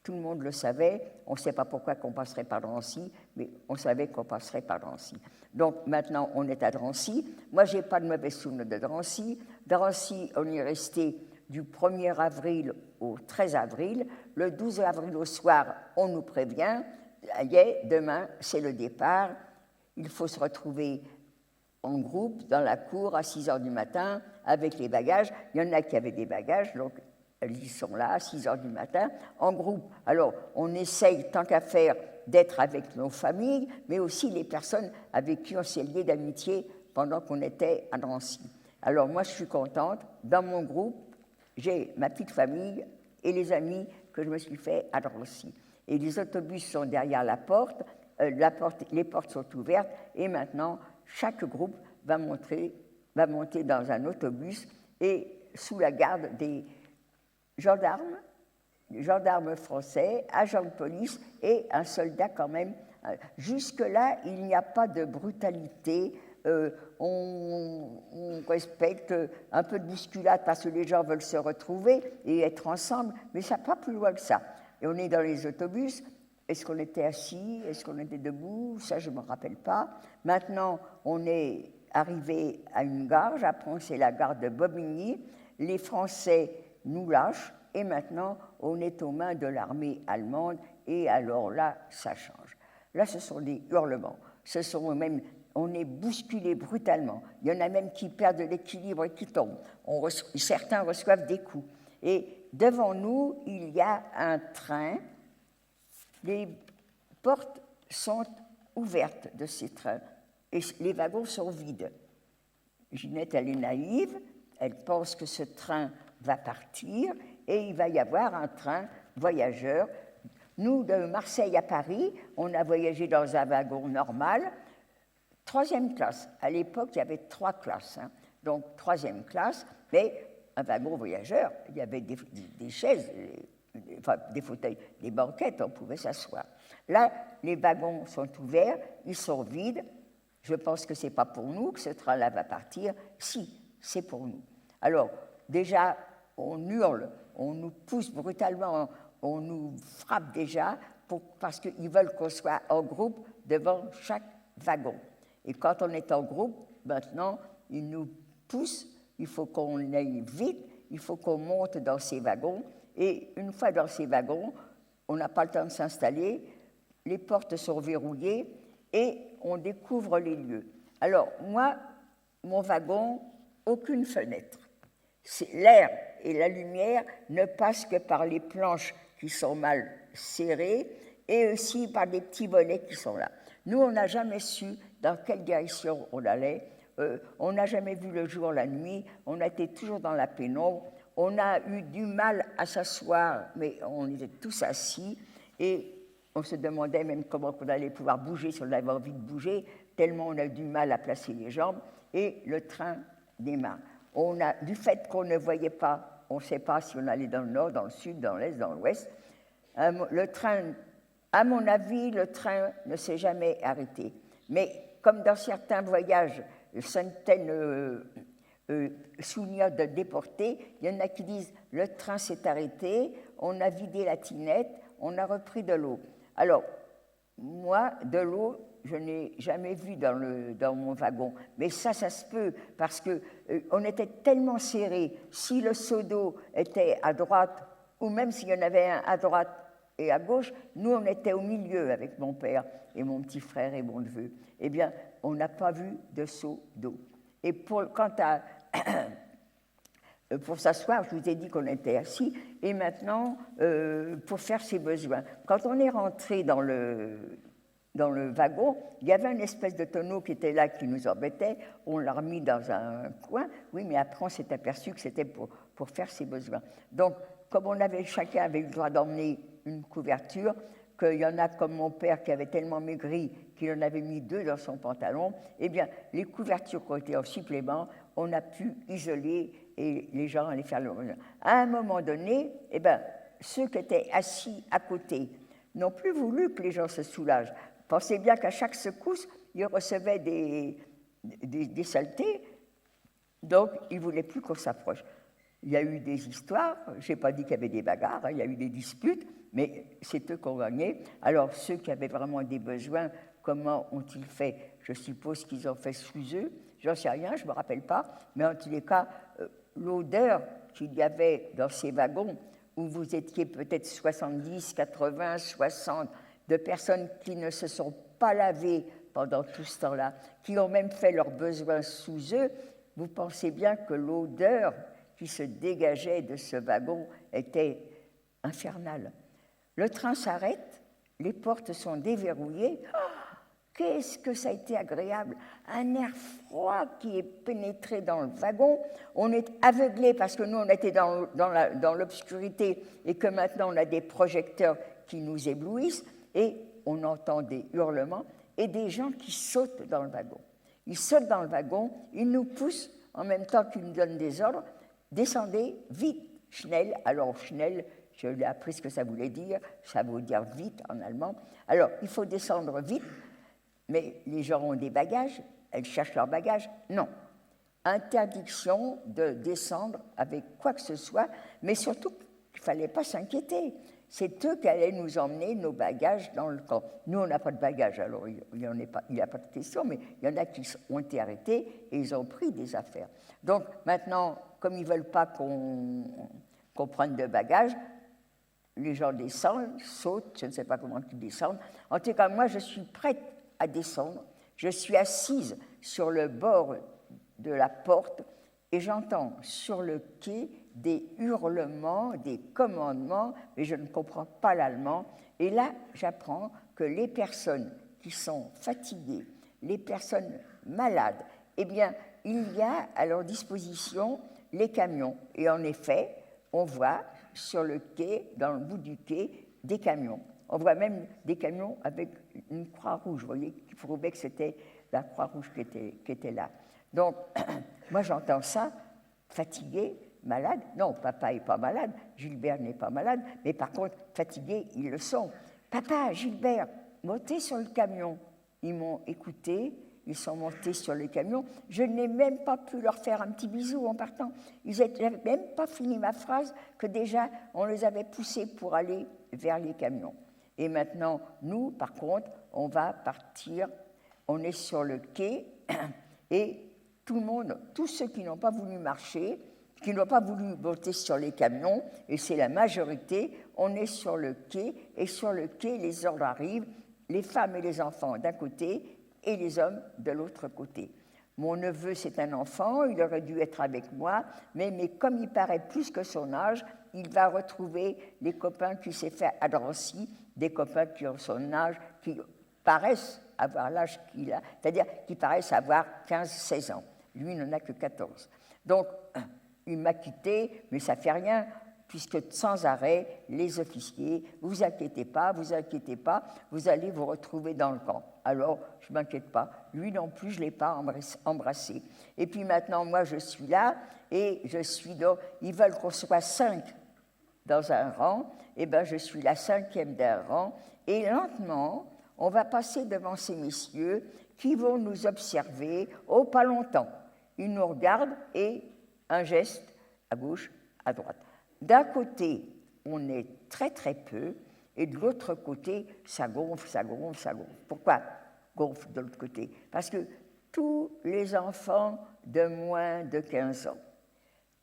Speaker 1: Tout le monde le savait, on ne sait pas pourquoi qu'on passerait par Drancy, mais on savait qu'on passerait par Drancy. Donc maintenant, on est à Drancy. Moi, je n'ai pas de mauvais souvenir de Drancy. Drancy, on y est resté du 1er avril au 13 avril. Le 12 avril au soir, on nous prévient, demain, c'est le départ. Il faut se retrouver en groupe dans la cour à 6 heures du matin avec les bagages. Il y en a qui avaient des bagages, donc ils sont là à 6 heures du matin, en groupe. Alors, on essaye, tant qu'à faire, d'être avec nos familles, mais aussi les personnes avec qui on s'est lié d'amitié pendant qu'on était à Drancy. Alors, moi, je suis contente. Dans mon groupe, j'ai ma petite famille et les amis que je me suis fait à Drancy. Et les autobus sont derrière la porte, les portes sont ouvertes, et maintenant, chaque groupe va monter dans un autobus et sous la garde des gendarmes français, agents de police et un soldat quand même. Jusque-là, il n'y a pas de brutalité. On respecte un peu de bousculade parce que les gens veulent se retrouver et être ensemble, mais ça pas plus loin que ça. Et on est dans les autobus. Est-ce qu'on était assis? Est-ce qu'on était debout? Ça, je ne me rappelle pas. Maintenant, on est arrivé à une gare. J'apprends que c'est la gare de Bobigny. Les Français nous lâchent et maintenant, on est aux mains de l'armée allemande. Et alors là, ça change. Là, ce sont des hurlements. On est bousculé brutalement. Il y en a même qui perdent l'équilibre et qui tombent. Certains reçoivent des coups. Et devant nous, il y a un train. Les portes sont ouvertes de ces trains et les wagons sont vides. Ginette, elle est naïve, elle pense que ce train va partir et il va y avoir un train voyageur. Nous, de Marseille à Paris, on a voyagé dans un wagon normal, 3e classe. À l'époque, il y avait 3 classes, donc 3e classe, mais un wagon voyageur, il y avait des chaises, des fauteuils, des banquettes, on pouvait s'asseoir. Là, les wagons sont ouverts, ils sont vides. Je pense que ce n'est pas pour nous que ce train-là va partir. Si, c'est pour nous. Alors, déjà, on hurle, on nous pousse brutalement, on nous frappe déjà parce qu'ils veulent qu'on soit en groupe devant chaque wagon. Et quand on est en groupe, maintenant, ils nous poussent, il faut qu'on aille vite, il faut qu'on monte dans ces wagons. Et une fois dans ces wagons, on n'a pas le temps de s'installer, les portes sont verrouillées et on découvre les lieux. Alors, moi, mon wagon, aucune fenêtre. L'air et la lumière ne passent que par les planches qui sont mal serrées et aussi par des petits volets qui sont là. Nous, on n'a jamais su dans quelle direction on allait. On n'a jamais vu le jour, la nuit. On a été toujours dans la pénombre. On a eu du mal à s'asseoir, mais on était tous assis et on se demandait même comment on allait pouvoir bouger, si on avait envie de bouger, tellement on a eu du mal à placer les jambes. Et le train démarre. Du fait qu'on ne voyait pas, on ne sait pas si on allait dans le nord, dans le sud, dans l'est, dans l'ouest. Le train, à mon avis, le train ne s'est jamais arrêté. Mais comme dans certains voyages, centaines souvenirs de déportés, il y en a qui disent « le train s'est arrêté, on a vidé la tinette, on a repris de l'eau ». Alors, moi, de l'eau, je n'ai jamais vu dans mon wagon. Mais ça se peut, parce qu'on était tellement serrés. Si le seau d'eau était à droite, ou même s'il y en avait un à droite et à gauche, nous, on était au milieu avec mon père et mon petit frère et mon neveu. Eh bien, on n'a pas vu de seau d'eau. Et quant à... pour s'asseoir, je vous ai dit qu'on était assis, et maintenant, pour faire ses besoins. Quand on est rentré dans le wagon, il y avait une espèce de tonneau qui était là, qui nous embêtait, on l'a remis dans un coin, oui, mais après on s'est aperçu que c'était pour faire ses besoins. Donc, comme chacun avait eu le droit d'emmener une couverture, qu'il y en a comme mon père qui avait tellement maigri qu'il en avait mis 2 dans son pantalon, eh bien, les couvertures qui ont été en supplément, on a pu isoler et les gens allaient faire leur besoin. À un moment donné, eh bien, ceux qui étaient assis à côté n'ont plus voulu que les gens se soulagent. Pensez bien qu'à chaque secousse, ils recevaient des saletés, donc ils ne voulaient plus qu'on s'approche. Il y a eu des histoires, je n'ai pas dit qu'il y avait des bagarres, hein, il y a eu des disputes, mais c'est eux qui ont gagné. Alors ceux qui avaient vraiment des besoins, comment ont-ils fait? Je suppose qu'ils ont fait sous eux, j'en sais rien, je ne me rappelle pas, mais en tous les cas, l'odeur qu'il y avait dans ces wagons, où vous étiez peut-être 70, 80, 60, de personnes qui ne se sont pas lavées pendant tout ce temps-là, qui ont même fait leurs besoins sous eux, vous pensez bien que l'odeur qui se dégageait de ce wagon était infernale. Le train s'arrête, les portes sont déverrouillées. Oh, qu'est-ce que ça a été agréable! Un air froid qui est pénétré dans le wagon. On est aveuglé parce que nous, on était dans l'obscurité et que maintenant, on a des projecteurs qui nous éblouissent et on entend des hurlements et des gens qui sautent dans le wagon. Ils sautent dans le wagon, ils nous poussent en même temps qu'ils nous donnent des ordres. Descendez vite, schnell. Alors, schnell, je l'ai appris ce que ça voulait dire. Ça veut dire vite en allemand. Alors, il faut descendre vite, mais les gens ont des bagages. Elles cherchent leurs bagages. Non. Interdiction de descendre avec quoi que ce soit, mais surtout, il ne fallait pas s'inquiéter. C'est eux qui allaient nous emmener nos bagages dans le camp. Nous, on n'a pas de bagages, alors il n'y a pas de question, mais il y en a qui ont été arrêtés et ils ont pris des affaires. Donc maintenant, comme ils ne veulent pas qu'on prenne de bagages, les gens descendent, sautent, je ne sais pas comment ils descendent. En tout cas, moi, je suis prête à descendre. Je suis assise sur le bord de la porte et j'entends sur le quai des hurlements, des commandements, mais je ne comprends pas l'allemand. Et là, j'apprends que les personnes qui sont fatiguées, les personnes malades, eh bien, il y a à leur disposition les camions. Et en effet, on voit sur le quai, dans le bout du quai, des camions. On voit même des camions avec une croix rouge, vous voyez, qui prouvait que c'était la croix rouge qui était là. Donc, moi, j'entends ça, fatigué, malade. Non, papa n'est pas malade, Gilbert n'est pas malade, mais par contre, fatigués, ils le sont. Papa, Gilbert, montez sur le camion. Ils m'ont écouté, ils sont montés sur le camion. Je n'ai même pas pu leur faire un petit bisou en partant. Ils n'avaient même pas fini ma phrase que déjà, on les avait poussés pour aller vers les camions. Et maintenant, nous, par contre, on va partir. On est sur le quai et tout le monde, tous ceux qui n'ont pas voulu marcher, qui n'ont pas voulu monter sur les camions, et c'est la majorité, on est sur le quai, et sur le quai, les ordres arrivent, les femmes et les enfants d'un côté, et les hommes de l'autre côté. Mon neveu, c'est un enfant, il aurait dû être avec moi, mais comme il paraît plus que son âge, il va retrouver les copains qu'il s'est fait à Drancy, des copains qui ont son âge, qui paraissent avoir l'âge qu'il a, c'est-à-dire qui paraissent avoir 15-16 ans. Lui, il n'en a que 14. Donc, il m'a quitté, mais ça ne fait rien, puisque sans arrêt, les officiers, vous inquiétez pas, vous allez vous retrouver dans le camp. Alors, je ne m'inquiète pas, lui non plus, je ne l'ai pas embrassé. Et puis maintenant, moi, je suis là, et je suis dans, ils veulent qu'on soit 5 dans un rang, et bien je suis la 5e d'un rang, et lentement, on va passer devant ces messieurs qui vont nous observer, oh, pas longtemps. Ils nous regardent et un geste à gauche, à droite. D'un côté, on est très très peu, et de l'autre côté, ça gonfle, ça gonfle, ça gonfle. Pourquoi gonfle de l'autre côté? Parce que tous les enfants de moins de 15 ans,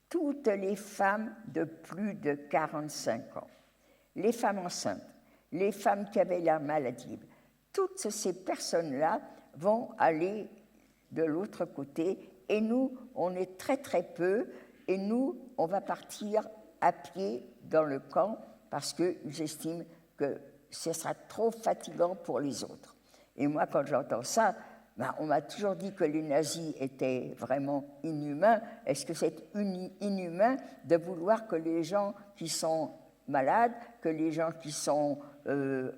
Speaker 1: toutes les femmes de plus de 45 ans, les femmes enceintes, les femmes qui avaient la maladie, toutes ces personnes-là vont aller de l'autre côté, et nous, on est très très peu, et nous, on va partir à pied dans le camp parce qu'ils estiment que ce sera trop fatigant pour les autres. Et moi, quand j'entends ça, on m'a toujours dit que les nazis étaient vraiment inhumains. Est-ce que c'est inhumain de vouloir que les gens qui sont malades, que les gens qui sont, que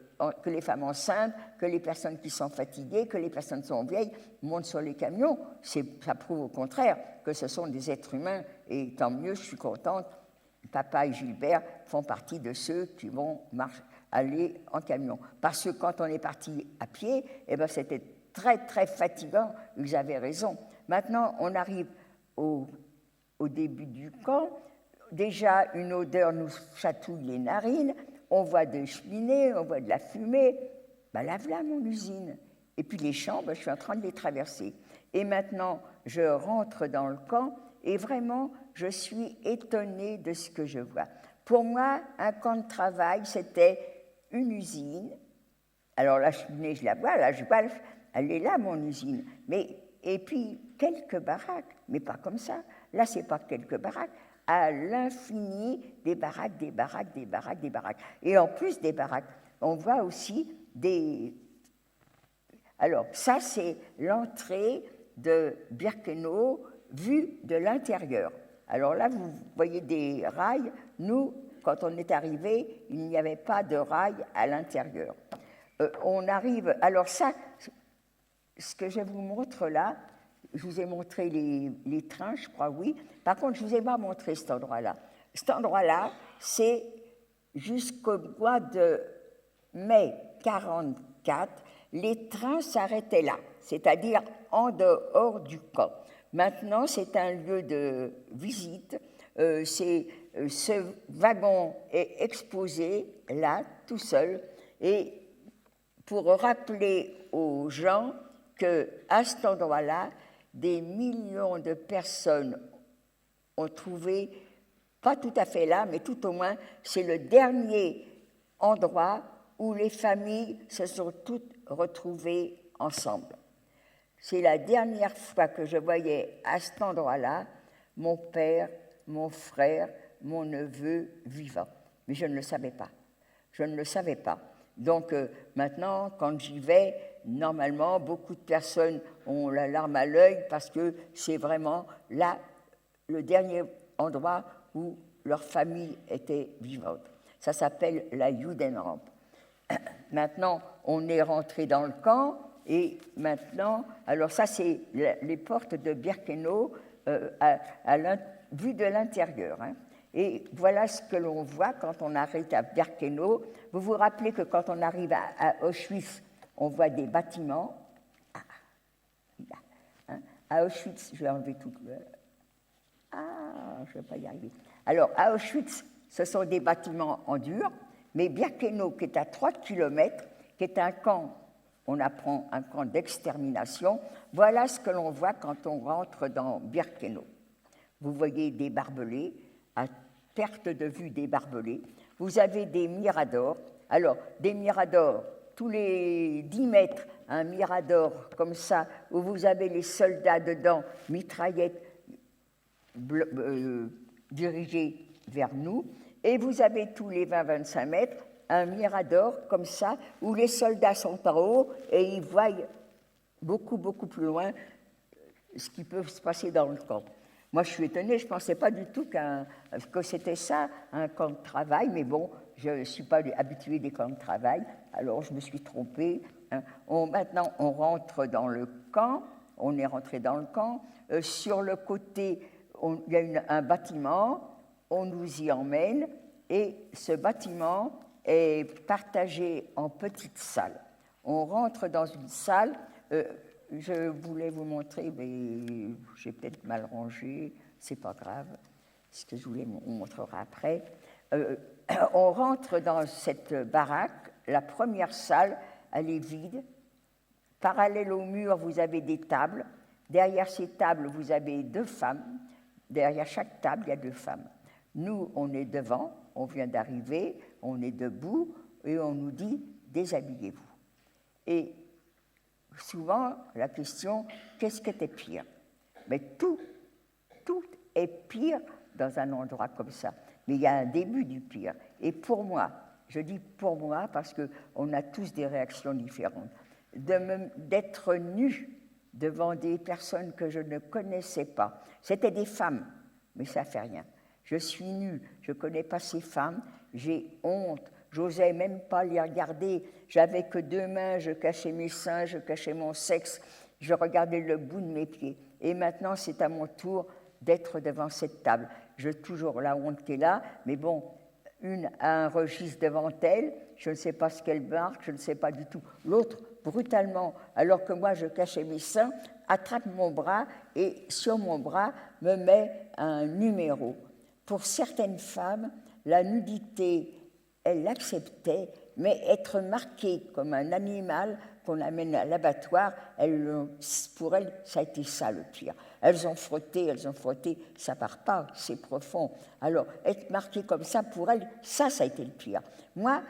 Speaker 1: les femmes enceintes, que les personnes qui sont fatiguées, que les personnes qui sont vieilles montent sur les camions? Ça prouve au contraire que ce sont des êtres humains, et tant mieux, je suis contente. Papa et Gilbert font partie de ceux qui vont aller en camion. Parce que quand on est parti à pied, eh ben, c'était très, très fatigant. Ils avaient raison. Maintenant, on arrive au début du camp. Déjà, une odeur nous chatouille les narines. On voit des cheminées, on voit de la fumée. Ben, là, voilà mon usine. Et puis les champs, je suis en train de les traverser. Et maintenant, je rentre dans le camp et vraiment, je suis étonnée de ce que je vois. Pour moi, un camp de travail, c'était une usine. Alors la cheminée, je la vois, là, je vois, elle est là, mon usine. Et puis, quelques baraques, mais pas comme ça. Là, ce n'est pas quelques baraques. À l'infini, des baraques, des baraques, des baraques, des baraques. Et en plus des baraques, on voit aussi des... Alors, ça, c'est l'entrée de Birkenau vue de l'intérieur. Alors là, vous voyez des rails. Nous, quand on est arrivé, il n'y avait pas de rails à l'intérieur. On arrive... Alors ça, ce que je vous montre là, je vous ai montré les trains, je crois, oui. Par contre, je ne vous ai pas montré cet endroit-là. Cet endroit-là, c'est jusqu'au mois de mai 1944, les trains s'arrêtaient là, c'est-à-dire en dehors du camp. Maintenant, c'est un lieu de visite. Ce wagon est exposé là, tout seul, et pour rappeler aux gens qu'à cet endroit-là, des millions de personnes ont trouvé, pas tout à fait là, mais tout au moins, c'est le dernier endroit où les familles se sont toutes retrouvées ensemble. C'est la dernière fois que je voyais à cet endroit-là mon père, mon frère, mon neveu vivant. Mais je ne le savais pas. Je ne le savais pas. Donc maintenant, quand j'y vais, normalement, beaucoup de personnes ont la larme à l'œil parce que c'est vraiment là le dernier endroit où leur famille était vivante. Ça s'appelle la Judenrampe. Maintenant, on est rentré dans le camp et maintenant, alors ça c'est les portes de Birkenau vues de l'intérieur. Hein. Et voilà ce que l'on voit quand on arrive à Birkenau. Vous vous rappelez que quand on arrive à Auschwitz, on voit des bâtiments. Hein. À Auschwitz, je vais enlever tout. Je ne vais pas y arriver. Alors, à Auschwitz, ce sont des bâtiments en dur, mais Birkenau, qui est à 3 km, qui est un camp, on apprend un camp d'extermination, voilà ce que l'on voit quand on rentre dans Birkenau. Vous voyez des barbelés, à perte de vue des barbelés. Vous avez des miradors. Alors, des miradors, tous les 10 mètres, un mirador comme ça, où vous avez les soldats dedans, mitraillettes dirigées vers nous. Et vous avez tous les 20-25 mètres un mirador comme ça, où les soldats sont en haut et ils voient beaucoup, beaucoup plus loin ce qui peut se passer dans le camp. Moi, je suis étonnée, je ne pensais pas du tout que c'était ça, un camp de travail, mais bon, je ne suis pas habituée des camps de travail, alors je me suis trompée. Hein. Maintenant, on rentre dans le camp, on est rentré dans le camp. Sur le côté, il y a un bâtiment, on nous y emmène, et ce bâtiment est partagé en petites salles. On rentre dans une salle, je voulais vous montrer, mais j'ai peut-être mal rangé, c'est pas grave, ce que je voulais vous montrer après. On rentre dans cette baraque, la première salle, elle est vide. Parallèle au mur, vous avez des tables. Derrière ces tables, vous avez 2 femmes. Derrière chaque table, il y a 2 femmes. Nous, on est devant, on vient d'arriver, on est debout et on nous dit « déshabillez-vous ». Et souvent, la question « qu'est-ce qui était pire ?» Mais tout est pire dans un endroit comme ça. Mais il y a un début du pire. Et pour moi, je dis pour moi parce qu'on a tous des réactions différentes, d'être nu devant des personnes que je ne connaissais pas. C'était des femmes, mais ça ne fait rien. Je suis nue, je ne connais pas ces femmes, j'ai honte, j'osais même pas les regarder. J'avais que 2 mains, je cachais mes seins, je cachais mon sexe, je regardais le bout de mes pieds. Et maintenant, c'est à mon tour d'être devant cette table. J'ai toujours la honte qui est là, mais bon, une a un registre devant elle, je ne sais pas ce qu'elle marque, je ne sais pas du tout. L'autre, brutalement, alors que moi je cachais mes seins, attrape mon bras et sur mon bras me met un numéro. Pour certaines femmes, la nudité, elles l'acceptaient, mais être marquée comme un animal qu'on amène à l'abattoir, pour elles, ça a été ça le pire. Elles ont frotté, ça part pas, c'est profond. Alors, être marquée comme ça, pour elles, ça a été le pire. Moi,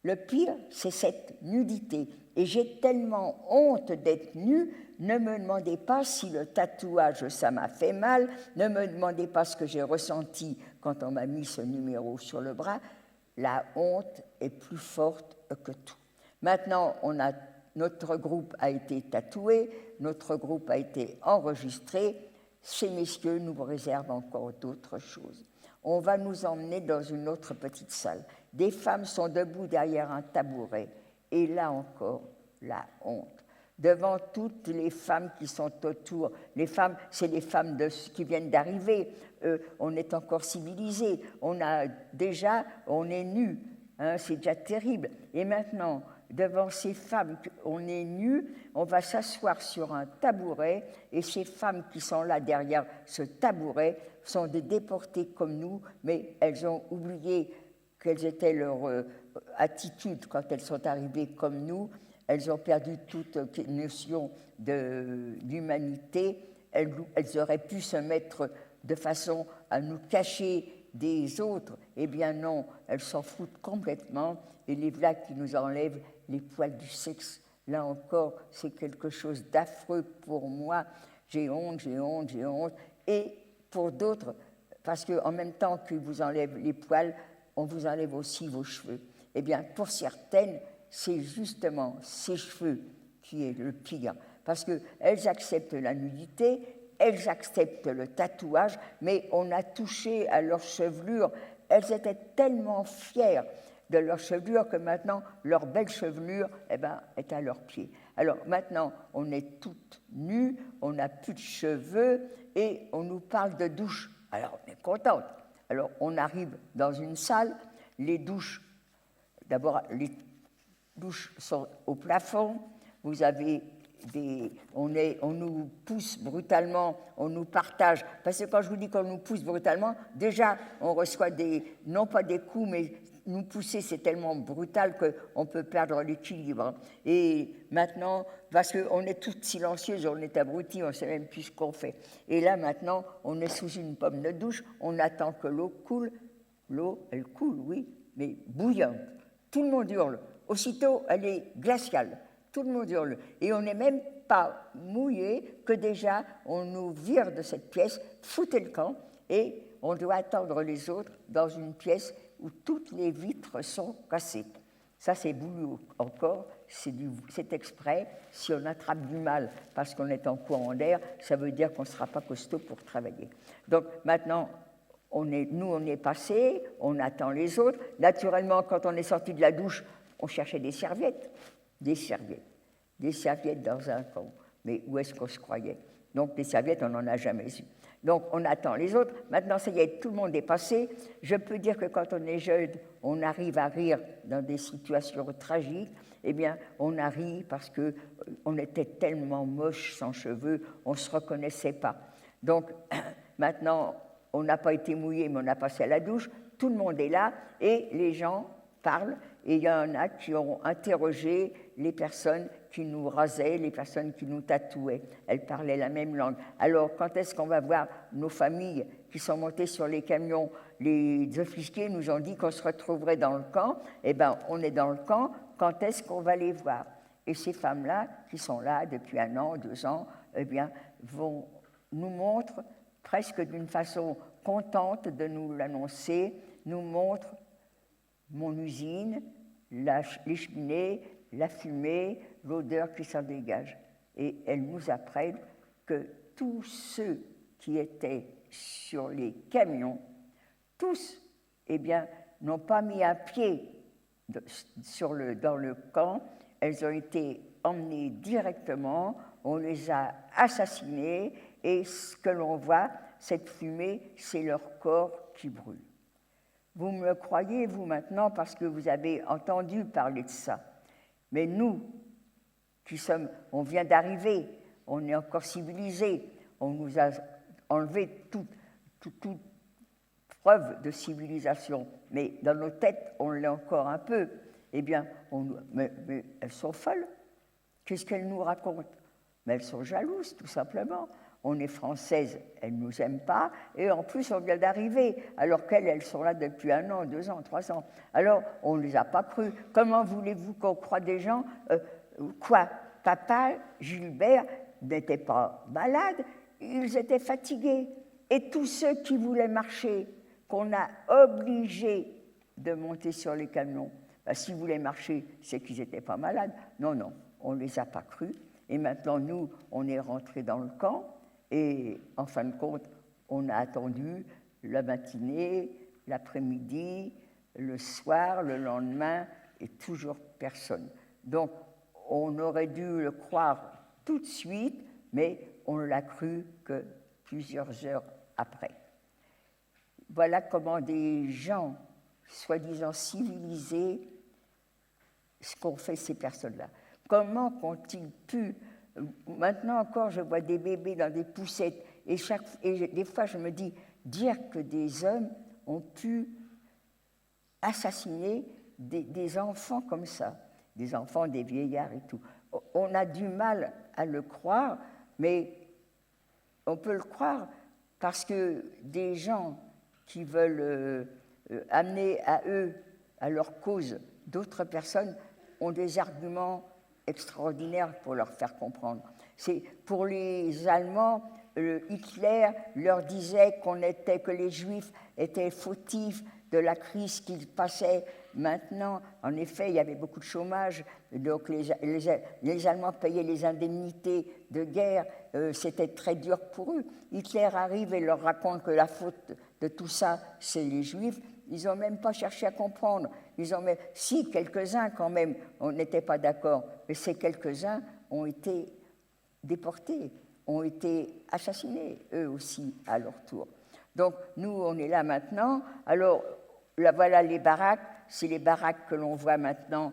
Speaker 1: le pire, c'est cette nudité. Et j'ai tellement honte d'être nue, ne me demandez pas si le tatouage, ça m'a fait mal, ne me demandez pas ce que j'ai ressenti quand on m'a mis ce numéro sur le bras. La honte est plus forte que tout. Maintenant, notre groupe a été tatoué, notre groupe a été enregistré. Ces messieurs nous réservent encore d'autres choses. On va nous emmener dans une autre petite salle. Des femmes sont debout derrière un tabouret. Et là encore, la honte. Devant toutes les femmes qui sont autour, les femmes, c'est les femmes qui viennent d'arriver, on est encore civilisés, on est nus, hein, c'est déjà terrible. Et maintenant, devant ces femmes, on est nus, on va s'asseoir sur un tabouret, et ces femmes qui sont là derrière ce tabouret sont des déportées comme nous, mais elles ont oublié quelles étaient leurs attitudes quand elles sont arrivées comme nous. Elles ont perdu toute notion d'humanité. Elles auraient pu se mettre de façon à nous cacher des autres. Eh bien non, elles s'en foutent complètement. Et les voilà qui nous enlèvent les poils du sexe. Là encore, c'est quelque chose d'affreux pour moi. J'ai honte. Et pour d'autres, parce qu'en même temps qu'ils vous enlèvent les poils, on vous enlève aussi vos cheveux. Eh bien, pour certaines, c'est justement ces cheveux qui est le pire, parce qu'elles acceptent la nudité, elles acceptent le tatouage, mais on a touché à leur chevelure. Elles étaient tellement fières de leur chevelure que maintenant, leur belle chevelure est à leurs pieds. Alors maintenant, on est toutes nues, on n'a plus de cheveux et on nous parle de douche. Alors, on est contente. Alors, on arrive dans une salle, les douches, d'abord, les douches sont au plafond, vous avez on nous pousse brutalement, on nous partage, parce que quand je vous dis qu'on nous pousse brutalement, déjà on reçoit non pas des coups, mais nous pousser c'est tellement brutal qu'on peut perdre l'équilibre. Et maintenant, parce qu'on est toutes silencieuses, on est abrutis, on ne sait même plus ce qu'on fait. Et là maintenant, on est sous une pomme de douche, on attend que l'eau coule. L'eau, elle coule, oui, mais bouillante. Tout le monde hurle. Aussitôt, elle est glaciale. Tout le monde hurle. Et on n'est même pas mouillé que déjà, on nous vire de cette pièce, foutez le camp, et on doit attendre les autres dans une pièce où toutes les vitres sont cassées. Ça, c'est voulu encore, c'est exprès. Si on attrape du mal parce qu'on est en courant d'air, ça veut dire qu'on ne sera pas costaud pour travailler. Donc maintenant, on est passé, on attend les autres. Naturellement, quand on est sorti de la douche, on cherchait des serviettes dans un camp. Mais où est-ce qu'on se croyait? Donc, des serviettes, on n'en a jamais eu. Donc, on attend les autres. Maintenant, ça y est, tout le monde est passé. Je peux dire que quand on est jeune, on arrive à rire dans des situations tragiques. Eh bien, on a ri parce qu'on était tellement moche sans cheveux, on ne se reconnaissait pas. Donc, maintenant, on n'a pas été mouillé, mais on a passé à la douche. Tout le monde est là et les gens parlent. Et il y en a qui ont interrogé les personnes qui nous rasaient, les personnes qui nous tatouaient. Elles parlaient la même langue. Alors, quand est-ce qu'on va voir nos familles qui sont montées sur les camions? Les officiers nous ont dit qu'on se retrouverait dans le camp. Eh bien, on est dans le camp. Quand est-ce qu'on va les voir? Et ces femmes-là, qui sont là depuis 1 an, 2 ans, eh bien, nous montrent presque d'une façon contente de nous l'annoncer, nous montrent mon usine, les cheminées, la fumée, l'odeur qui s'en dégage. Et elles nous apprennent que tous ceux qui étaient sur les camions, tous, eh bien, n'ont pas mis un pied dans le camp, elles ont été emmenées directement, on les a assassinés, et ce que l'on voit, cette fumée, c'est leur corps qui brûle. Vous me le croyez, vous, maintenant, parce que vous avez entendu parler de ça. Mais nous, on vient d'arriver, on est encore civilisés, on nous a enlevé toute preuve de civilisation, mais dans nos têtes, on l'est encore un peu. Eh bien, mais elles sont folles. Qu'est-ce qu'elles nous racontent? Mais elles sont jalouses, tout simplement. On est françaises, elles ne nous aiment pas, et en plus, on vient d'arriver, alors qu'elles, elles sont là depuis 1 an, 2 ans, 3 ans. Alors, on ne les a pas crues. Comment voulez-vous qu'on croie des gens? Quoi? Papa, Gilbert, n'étaient pas malades, ils étaient fatigués. Et tous ceux qui voulaient marcher, qu'on a obligés de monter sur les camions, ben, s'ils voulaient marcher, c'est qu'ils n'étaient pas malades. Non, non, on ne les a pas crus. Et maintenant, nous, on est rentrés dans le camp. Et en fin de compte, on a attendu la matinée, l'après-midi, le soir, le lendemain, et toujours personne. Donc, on aurait dû le croire tout de suite, mais on ne l'a cru que plusieurs heures après. Voilà comment des gens, soi-disant civilisés, ce qu'ont fait ces personnes-là. Comment ont-ils pu... Maintenant encore, je vois des bébés dans des poussettes, et des fois je me dis, dire que des hommes ont pu assassiner des enfants comme ça, des enfants, des vieillards et tout. On a du mal à le croire, mais on peut le croire parce que des gens qui veulent amener à eux, à leur cause, d'autres personnes ont des arguments extraordinaire pour leur faire comprendre. C'est pour les Allemands, Hitler leur disait que les Juifs étaient fautifs de la crise qu'ils passaient. Maintenant, en effet, il y avait beaucoup de chômage, donc les Allemands payaient les indemnités de guerre, c'était très dur pour eux. Hitler arrive et leur raconte que la faute de tout ça, c'est les Juifs. Ils n'ont même pas cherché à comprendre. Si, quelques-uns quand même, on n'était pas d'accord, mais ces quelques-uns ont été déportés, ont été assassinés, eux aussi, à leur tour. Donc, nous, on est là maintenant. Alors, là, voilà les baraques. C'est les baraques que l'on voit maintenant.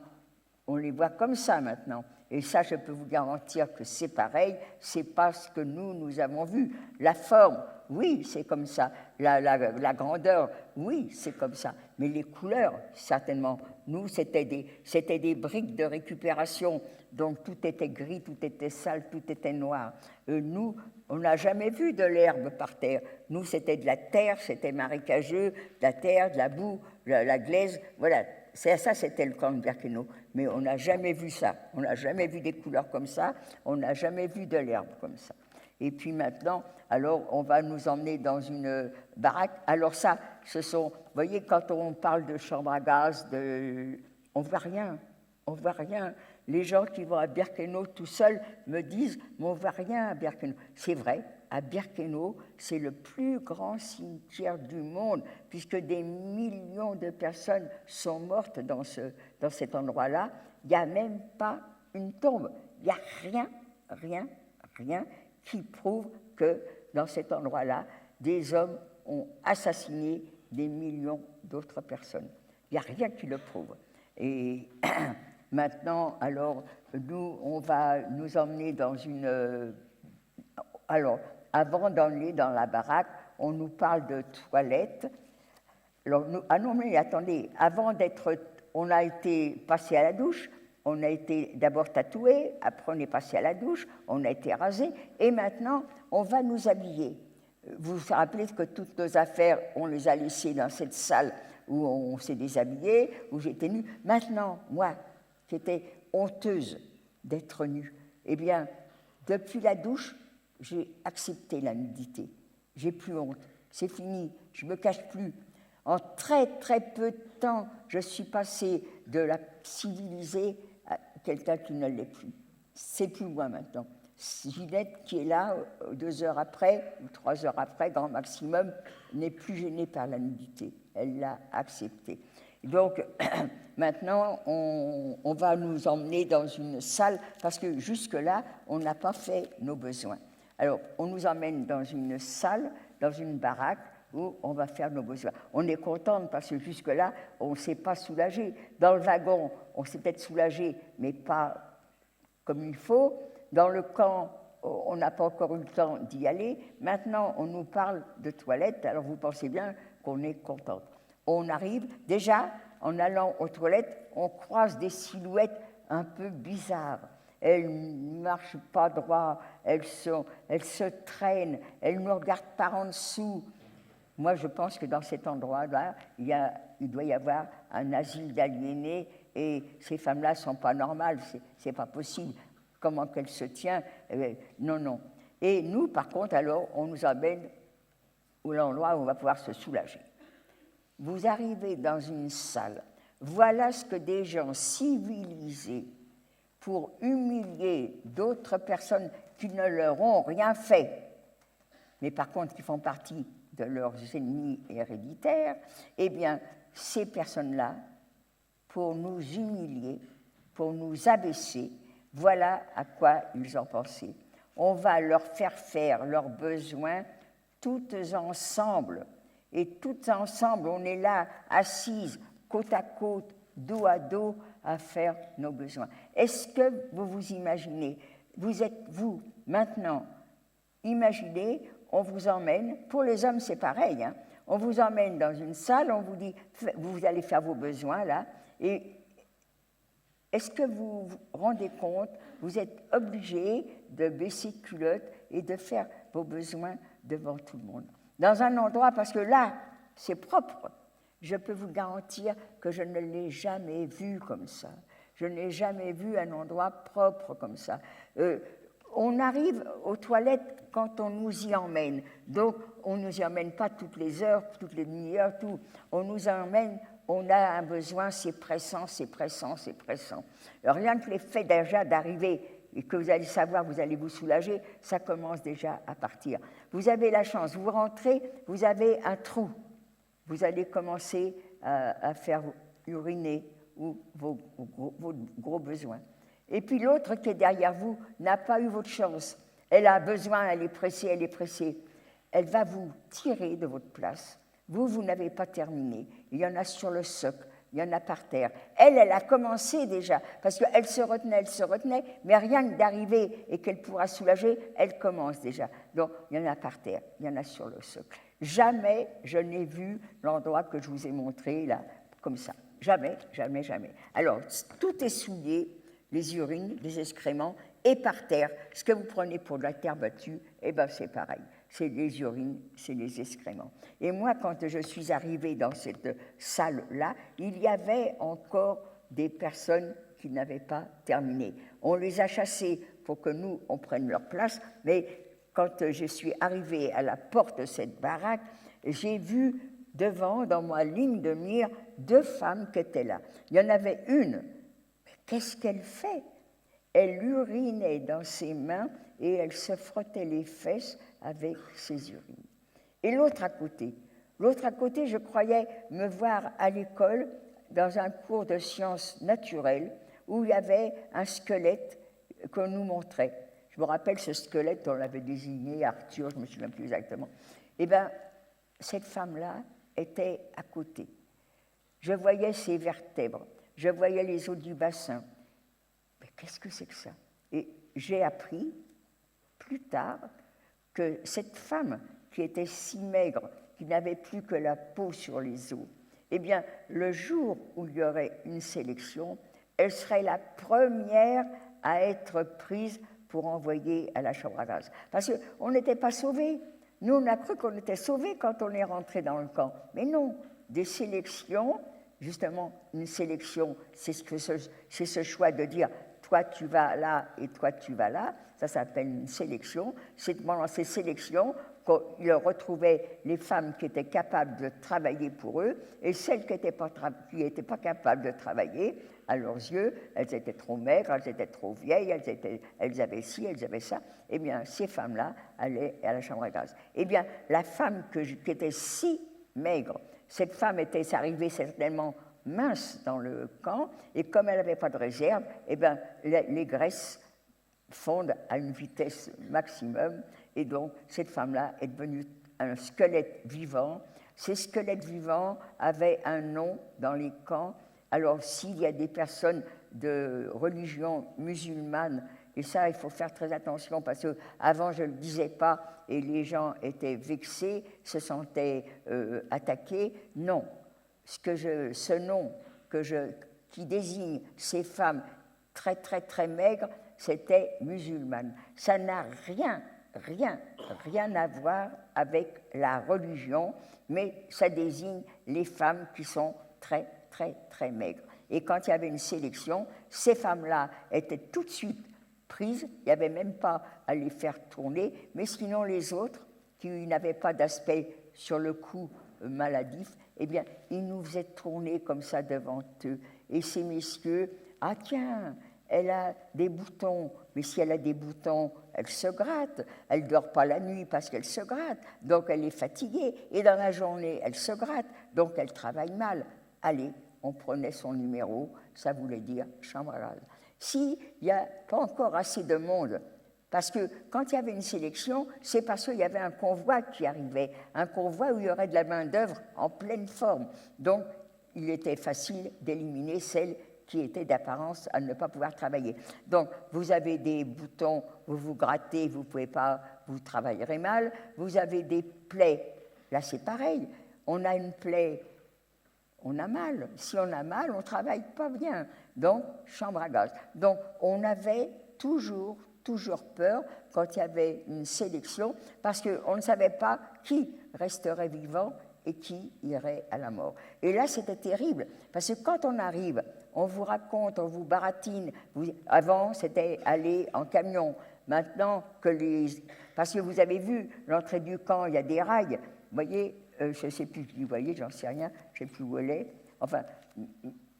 Speaker 1: On les voit comme ça maintenant. Et ça, je peux vous garantir que c'est pareil. C'est pas ce que nous avons vu. La forme, oui, c'est comme ça. La grandeur, oui, c'est comme ça. Mais les couleurs, certainement. Nous, c'était des briques de récupération. Donc, tout était gris, tout était sale, tout était noir. Nous, on n'a jamais vu de l'herbe par terre. Nous, c'était de la terre, c'était marécageux, de la terre, de la boue, la glaise. Voilà, ça, c'était le camp de Birkenau. Mais on n'a jamais vu ça. On n'a jamais vu des couleurs comme ça. On n'a jamais vu de l'herbe comme ça. Et puis maintenant, alors, on va nous emmener dans une baraque. Alors ça, vous voyez, quand on parle de chambre à gaz, on ne voit rien. On ne voit rien. Les gens qui vont à Birkenau tout seuls me disent « mais on ne voit rien à Birkenau ». C'est vrai, à Birkenau, c'est le plus grand cimetière du monde, puisque des millions de personnes sont mortes dans cet endroit-là. Il n'y a même pas une tombe. Il n'y a rien qui prouve que dans cet endroit-là, des hommes ont assassiné des millions d'autres personnes. Il n'y a rien qui le prouve. Et maintenant, alors, nous, on va nous emmener dans une... Alors, avant d'aller dans la baraque, on nous parle de toilettes. Alors, ah non, mais attendez, avant d'être... On a été passé à la douche, on a été d'abord tatoué, après on est passé à la douche, on a été rasé, et maintenant, on va nous habiller. Vous vous rappelez que toutes nos affaires, on les a laissées dans cette salle où on s'est déshabillé, où j'étais nue. Maintenant, moi, qui étais honteuse d'être nue, eh bien, depuis la douche, j'ai accepté la nudité. J'ai plus honte. C'est fini. Je ne me cache plus. En très, très peu de temps, je suis passée de la civilisée à quelqu'un qui ne l'est plus. C'est plus loin maintenant. Ginette, qui est là 2 heures après, ou 3 heures après, grand maximum, n'est plus gênée par la nudité. Elle l'a acceptée. Donc, maintenant, on va nous emmener dans une salle, parce que jusque-là, on n'a pas fait nos besoins. Alors, on nous emmène dans une salle, dans une baraque, où on va faire nos besoins. On est contente parce que jusque-là, on ne s'est pas soulagé. Dans le wagon, on s'est peut-être soulagé, mais pas comme il faut. Dans le camp, on n'a pas encore eu le temps d'y aller. Maintenant, on nous parle de toilettes, alors vous pensez bien qu'on est contente. On arrive, déjà, en allant aux toilettes, on croise des silhouettes un peu bizarres. Elles ne marchent pas droit, elles se traînent, elles ne nous regardent pas en dessous. Moi, je pense que dans cet endroit-là, il doit y avoir un asile d'aliénés et ces femmes-là ne sont pas normales, c'est pas possible. Comment qu'elles se tiennent? Non, non. Et nous, par contre, alors, on nous amène à l'endroit où on va pouvoir se soulager. Vous arrivez dans une salle, voilà ce que des gens civilisés, pour humilier d'autres personnes qui ne leur ont rien fait, mais par contre qui font partie de leurs ennemis héréditaires, eh bien, ces personnes-là, pour nous humilier, pour nous abaisser, voilà à quoi ils ont pensé. On va leur faire leurs besoins toutes ensemble. Et toutes ensemble, on est là, assises, côte à côte, dos à dos, à faire nos besoins. Est-ce que vous vous imaginez, vous, maintenant, imaginez, on vous emmène, pour les hommes c'est pareil, hein, on vous emmène dans une salle, on vous dit, vous allez faire vos besoins là, et est-ce que vous vous rendez compte, vous êtes obligé de baisser culotte et de faire vos besoins devant tout le monde. Dans un endroit, parce que là, c'est propre. Je peux vous garantir que je ne l'ai jamais vu comme ça. Je n'ai jamais vu un endroit propre comme ça. On arrive aux toilettes quand on nous y emmène. Donc, on ne nous y emmène pas toutes les heures, toutes les demi-heures, tout. On nous emmène, on a un besoin, c'est pressant, c'est pressant, c'est pressant. Alors, rien que le fait déjà d'arriver et que vous allez savoir, vous allez vous soulager, ça commence déjà à partir. Vous avez la chance, vous rentrez, vous avez un trou. Vous allez commencer à faire uriner ou vos gros besoins. Et puis l'autre qui est derrière vous n'a pas eu votre chance. Elle a besoin, elle est pressée, elle est pressée. Elle va vous tirer de votre place. Vous n'avez pas terminé. Il y en a sur le socle, il y en a par terre. Elle a commencé déjà, parce qu'elle se retenait, mais rien que d'arriver et qu'elle pourra soulager, elle commence déjà. Donc, il y en a par terre, il y en a sur le socle. Jamais je n'ai vu l'endroit que je vous ai montré, là, comme ça. Jamais, jamais, jamais. Alors, tout est souillé, les urines, les excréments, et par terre. Ce que vous prenez pour de la terre battue, eh bien, c'est pareil. C'est les urines, c'est les excréments. Et moi, quand je suis arrivée dans cette salle-là, il y avait encore des personnes qui n'avaient pas terminé. On les a chassées pour que nous, on prenne leur place, mais quand je suis arrivée à la porte de cette baraque, j'ai vu devant, dans ma ligne de mire, 2 femmes qui étaient là. Il y en avait une, mais qu'est-ce qu'elle fait? Elle urinait dans ses mains et elle se frottait les fesses avec ses urines. Et l'autre à côté, je croyais me voir à l'école dans un cours de sciences naturelles où il y avait un squelette qu'on nous montrait. Je me rappelle ce squelette, on l'avait désigné Arthur, je ne me souviens plus exactement. Eh bien, cette femme-là était à côté. Je voyais ses vertèbres, je voyais les os du bassin. Mais qu'est-ce que c'est que ça? Et j'ai appris plus tard que cette femme qui était si maigre, qui n'avait plus que la peau sur les os, eh bien, le jour où il y aurait une sélection, elle serait la première à être prise pour envoyer à la chambre à gaz. Parce qu'on n'était pas sauvés. Nous, on a cru qu'on était sauvés quand on est rentré dans le camp. Mais non, des sélections, justement, une sélection, c'est ce choix de dire toi tu vas là et toi tu vas là, ça s'appelle une sélection. C'est pendant ces sélections qu'ils retrouvaient les femmes qui étaient capables de travailler pour eux et celles qui n'étaient pas capables de travailler. À leurs yeux, elles étaient trop maigres, elles étaient trop vieilles, elles avaient ci, elles avaient ça. Eh bien, ces femmes-là allaient à la chambre à gaz. Eh bien, la femme qui était si maigre, cette femme était arrivée certainement mince dans le camp, et comme elle n'avait pas de réserve, eh bien, les graisses fondent à une vitesse maximum, et donc cette femme-là est devenue un squelette vivant. Ces squelettes vivants avaient un nom dans les camps. Alors, s'il y a des personnes de religion musulmane, et ça, il faut faire très attention, parce qu'avant, je ne le disais pas, et les gens étaient vexés, se sentaient attaqués. Non. Ce nom qui désigne ces femmes très, très, très maigres, c'était musulmane. Ça n'a rien à voir avec la religion, mais ça désigne les femmes qui sont très, très, très maigres. Et quand il y avait une sélection, ces femmes-là étaient tout de suite prises, il n'y avait même pas à les faire tourner, mais sinon les autres, qui n'avaient pas d'aspect sur le coup maladif, eh bien, ils nous faisaient tourner comme ça devant eux. Et ces messieurs, ah tiens, elle a des boutons, mais si elle a des boutons, elle se gratte, elle ne dort pas la nuit parce qu'elle se gratte, donc elle est fatiguée, et dans la journée, elle se gratte, donc elle travaille mal. Allez, on prenait son numéro, ça voulait dire chambre à gaz. S'il n'y a pas encore assez de monde, parce que quand il y avait une sélection, c'est parce qu'il y avait un convoi qui arrivait, un convoi où il y aurait de la main-d'œuvre en pleine forme. Donc, il était facile d'éliminer celles qui étaient d'apparence à ne pas pouvoir travailler. Donc, vous avez des boutons, vous vous grattez, vous ne pouvez pas, vous travaillerez mal. Vous avez des plaies, là c'est pareil. On a une plaie, on a mal. Si on a mal, on ne travaille pas bien. Donc, chambre à gaz. Donc, on avait toujours peur quand il y avait une sélection, parce qu'on ne savait pas qui resterait vivant et qui irait à la mort. Et là, c'était terrible, parce que quand on arrive, on vous raconte, on vous baratine. Avant, c'était aller en camion. Maintenant, parce que vous avez vu, l'entrée du camp, il y a des rails. Vous voyez, je ne sais plus, vous voyez, j'en sais rien, je ne sais plus où elle est. Enfin,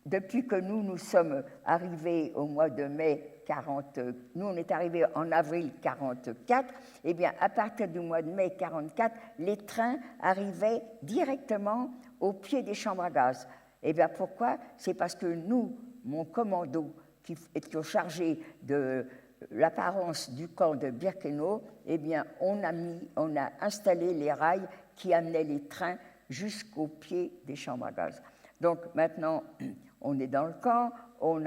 Speaker 1: depuis que nous sommes arrivés au mois de mai 40, nous on est arrivés en avril 44, eh bien à partir du mois de mai 44, les trains arrivaient directement au pied des chambres à gaz. Eh bien pourquoi? C'est parce que nous, mon commando, qui étions chargés de l'apparence du camp de Birkenau, eh bien on a installé les rails qui amenaient les trains jusqu'au pied des chambres à gaz. Donc maintenant, on est dans le camp, on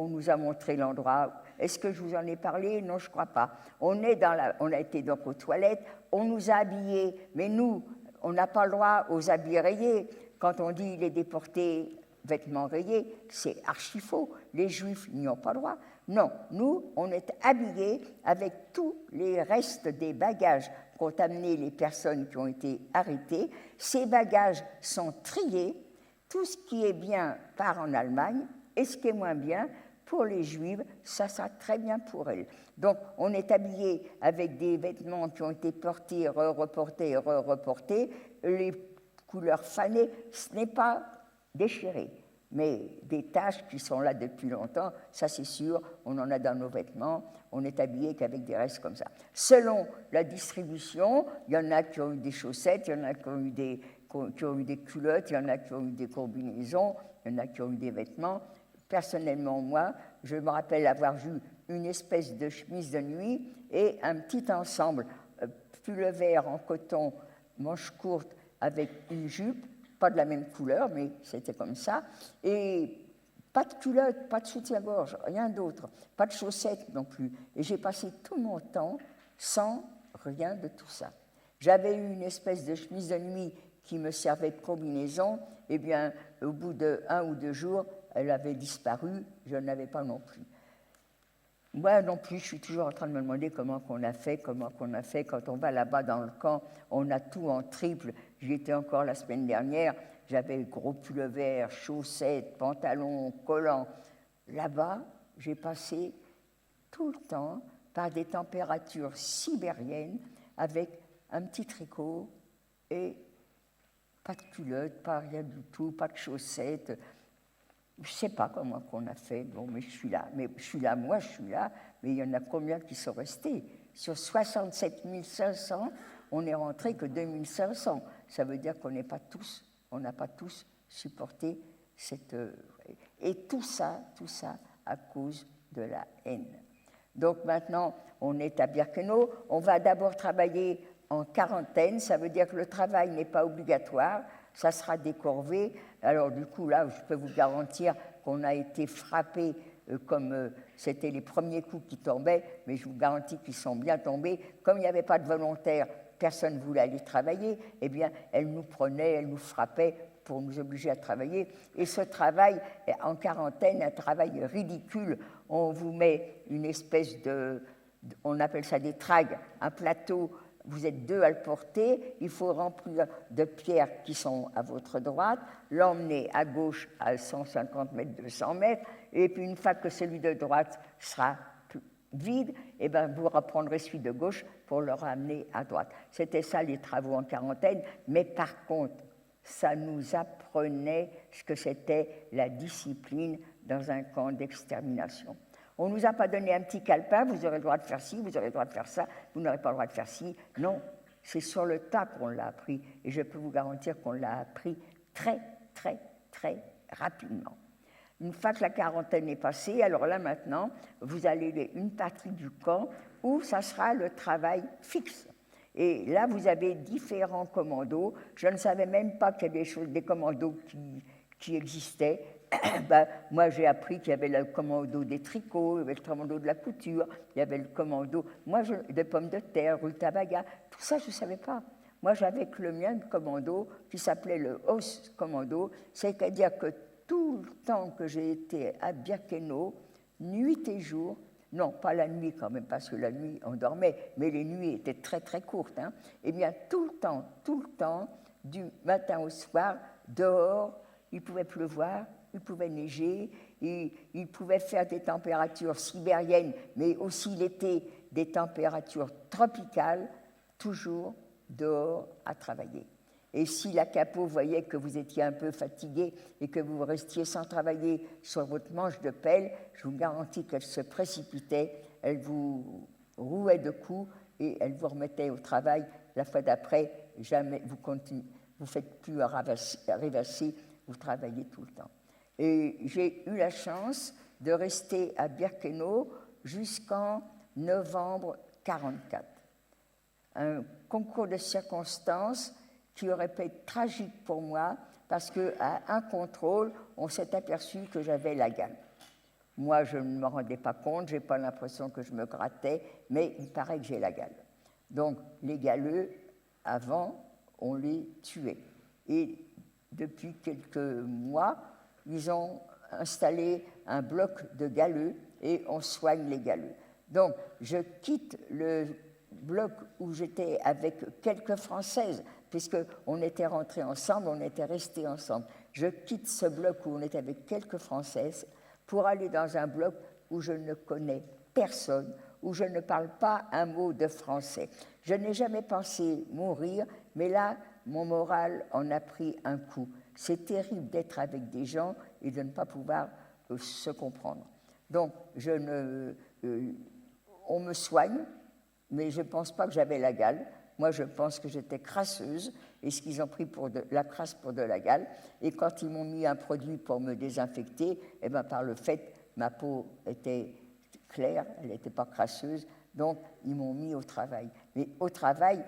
Speaker 1: nous a montré l'endroit. Est-ce que je vous en ai parlé? Non, je ne crois pas. On a été donc aux toilettes, on nous a habillés, mais nous, on n'a pas le droit aux habits rayés. Quand on dit les déportés, vêtements rayés, c'est archi faux. Les Juifs n'y ont pas le droit. Non, nous, on est habillés avec tous les restes des bagages qu'ont amenés les personnes qui ont été arrêtées. Ces bagages sont triés. Tout ce qui est bien part en Allemagne et ce qui est moins bien, pour les Juives, ça sera très bien pour elles. Donc, on est habillé avec des vêtements qui ont été portés, reportés, reportés. Les couleurs fanées, ce n'est pas déchiré. Mais des taches qui sont là depuis longtemps, ça c'est sûr, on en a dans nos vêtements, on est habillé qu'avec des restes comme ça. Selon la distribution, il y en a qui ont eu des chaussettes, il y en a qui ont eu des culottes, il y en a qui ont eu des combinaisons, il y en a qui ont eu des vêtements. Personnellement, moi, je me rappelle avoir vu une espèce de chemise de nuit et un petit ensemble pull vert en coton manches courtes avec une jupe, pas de la même couleur, mais c'était comme ça, et pas de culotte, pas de soutien-gorge, rien d'autre, pas de chaussettes non plus. Et j'ai passé tout mon temps sans rien de tout ça. J'avais eu une espèce de chemise de nuit qui me servait de combinaison, et bien, au bout d'1 ou 2 jours, elle avait disparu, je n'avais pas non plus. Moi non plus, je suis toujours en train de me demander comment qu'on a fait. Quand on va là-bas dans le camp, on a tout en triple. J'y étais encore la semaine dernière, j'avais gros pull-over, chaussettes, pantalons, collants. Là-bas, j'ai passé tout le temps par des températures sibériennes avec un petit tricot et pas de culotte, pas rien du tout, pas de chaussettes. Je ne sais pas comment qu'on a fait, bon, mais je suis là. Mais moi je suis là, mais il y en a combien qui sont restés? Sur 67 500, on n'est rentré que 2 500. Ça veut dire qu'on n'a pas tous supporté cette... Et tout ça à cause de la haine. Donc maintenant, on est à Birkenau, on va d'abord travailler en quarantaine, ça veut dire que le travail n'est pas obligatoire, ça sera décorvé. Alors du coup, là, je peux vous garantir qu'on a été frappés comme c'était les premiers coups qui tombaient, mais je vous garantis qu'ils sont bien tombés. Comme il n'y avait pas de volontaires, personne ne voulait aller travailler, eh bien, elle nous prenait, elle nous frappait pour nous obliger à travailler. Et ce travail, en quarantaine, un travail ridicule. On vous met une espèce on appelle ça des tragues, un plateau. Vous êtes 2 à le porter, il faut remplir de pierres qui sont à votre droite, l'emmener à gauche à 150 mètres, 200 mètres, et puis une fois que celui de droite sera vide, eh bien vous reprendrez celui de gauche pour le ramener à droite. C'était ça les travaux en quarantaine, mais par contre, ça nous apprenait ce que c'était la discipline dans un camp d'extermination. On ne nous a pas donné un petit calepin, vous aurez le droit de faire ci, vous aurez le droit de faire ça, vous n'aurez pas le droit de faire ci. Non, c'est sur le tas qu'on l'a appris. Et je peux vous garantir qu'on l'a appris très, très, très rapidement. Une fois que la quarantaine est passée, alors là maintenant, vous allez une partie du camp où ça sera le travail fixe. Et là, vous avez différents commandos. Je ne savais même pas qu'il y avait des commandos qui existaient. Ben, moi, j'ai appris qu'il y avait le commando des tricots, il y avait le commando de la couture, il y avait le commando des pommes de terre, rutabaga. Tout ça, je ne savais pas. Moi, j'avais que le mien de commando qui s'appelait le Haus Commando, c'est-à-dire que tout le temps que j'ai été à Birkenau, nuit et jour, non, pas la nuit quand même, parce que la nuit, on dormait, mais les nuits étaient très, très courtes. Eh bien, tout le temps, du matin au soir, dehors, il pouvait pleuvoir, il pouvait neiger, il pouvait faire des températures sibériennes, mais aussi l'été, des températures tropicales, toujours dehors à travailler. Et si la capo voyait que vous étiez un peu fatigué et que vous restiez sans travailler sur votre manche de pelle, je vous garantis qu'elle se précipitait, elle vous rouait de coups et elle vous remettait au travail. La fois d'après, jamais vous faites plus à rêvasser, vous travaillez tout le temps. Et j'ai eu la chance de rester à Birkenau jusqu'en novembre 1944. Un concours de circonstances qui aurait pu être tragique pour moi parce qu'à un contrôle, on s'est aperçu que j'avais la gale. Moi, je ne me rendais pas compte, je n'ai pas l'impression que je me grattais, mais il paraît que j'ai la gale. Donc, les galeux, avant, on les tuait. Et depuis quelques mois, ils ont installé un bloc de galeux et on soigne les galeux. Donc, je quitte le bloc où j'étais avec quelques Françaises, puisqu'on était rentrés ensemble, on était restés ensemble. Je quitte ce bloc où on était avec quelques Françaises pour aller dans un bloc où je ne connais personne, où je ne parle pas un mot de français. Je n'ai jamais pensé mourir, mais là, mon moral en a pris un coup. C'est terrible d'être avec des gens et de ne pas pouvoir se comprendre. Donc, on me soigne, mais je ne pense pas que j'avais la gale. Moi, je pense que j'étais crasseuse, et ce qu'ils ont pris pour la crasse pour de la gale. Et quand ils m'ont mis un produit pour me désinfecter, eh ben, par le fait, ma peau était claire, elle n'était pas crasseuse, donc ils m'ont mis au travail. Mais au travail,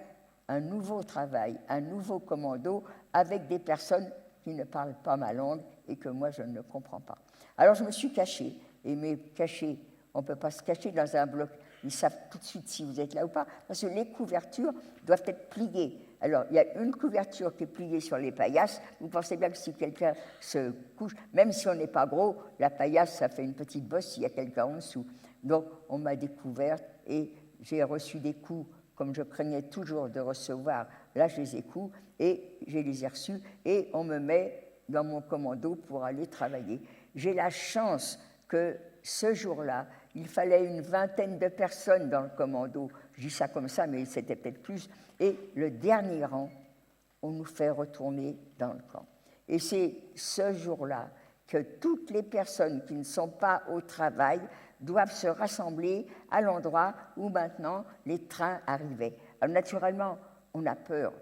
Speaker 1: un nouveau travail, un nouveau commando avec des personnes qui ne parlent pas ma langue et que moi je ne comprends pas. Alors je me suis cachée, mais cachée, on ne peut pas se cacher dans un bloc, ils savent tout de suite si vous êtes là ou pas, parce que les couvertures doivent être pliées. Alors il y a une couverture qui est pliée sur les paillasses, vous pensez bien que si quelqu'un se couche, même si on n'est pas gros, la paillasse ça fait une petite bosse s'il y a quelqu'un en dessous. Donc on m'a découverte et j'ai reçu des coups comme je craignais toujours de recevoir, là je les ai coups et je les ai reçus et on me met dans mon commando pour aller travailler. J'ai la chance que ce jour-là, il fallait une vingtaine de personnes dans le commando. Je dis ça comme ça, mais c'était peut-être plus. Et le dernier rang, on nous fait retourner dans le camp. Et c'est ce jour-là que toutes les personnes qui ne sont pas au travail doivent se rassembler à l'endroit où maintenant les trains arrivaient. Alors naturellement, on a peur.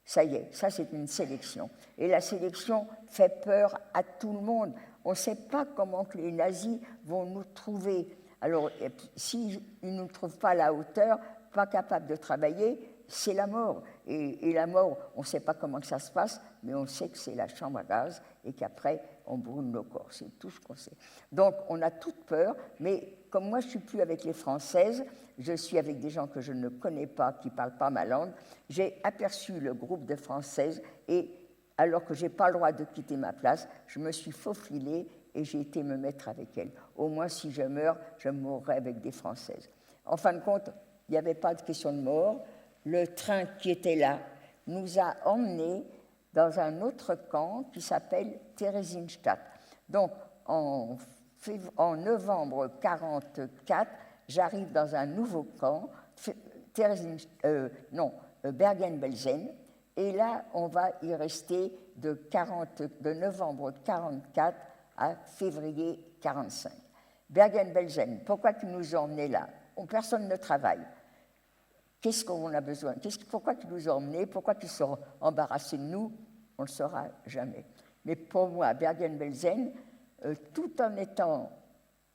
Speaker 1: Ça y est, ça c'est une sélection. Et la sélection fait peur à tout le monde. On ne sait pas comment que les nazis vont nous trouver. Alors, s'ils ne nous trouvent pas à la hauteur, pas capables de travailler, c'est la mort. Et la mort, on ne sait pas comment que ça se passe, mais on sait que c'est la chambre à gaz et qu'après, on brûle nos corps. C'est tout ce qu'on sait. Donc, on a toute peur, mais comme moi, je ne suis plus avec les Françaises, je suis avec des gens que je ne connais pas, qui ne parlent pas ma langue, j'ai aperçu le groupe de Françaises et, alors que je n'ai pas le droit de quitter ma place, je me suis faufilée et j'ai été me mettre avec elles. Au moins, si je meurs, je mourrai avec des Françaises. En fin de compte, il n'y avait pas de question de mort. Le train qui était là nous a emmenés dans un autre camp qui s'appelle Theresienstadt. Donc, en novembre 1944, j'arrive dans un nouveau camp, Bergen-Belsen, et là, on va y rester de novembre 1944 à février 1945. Bergen-Belsen, pourquoi tu nous as emmenés là? Personne ne travaille. Qu'est-ce qu'on a besoin? Pourquoi tu nous as emmenés? Pourquoi tu sont embarrassés de nous? On ne le saura jamais. Mais pour moi, Bergen-Belsen, tout en étant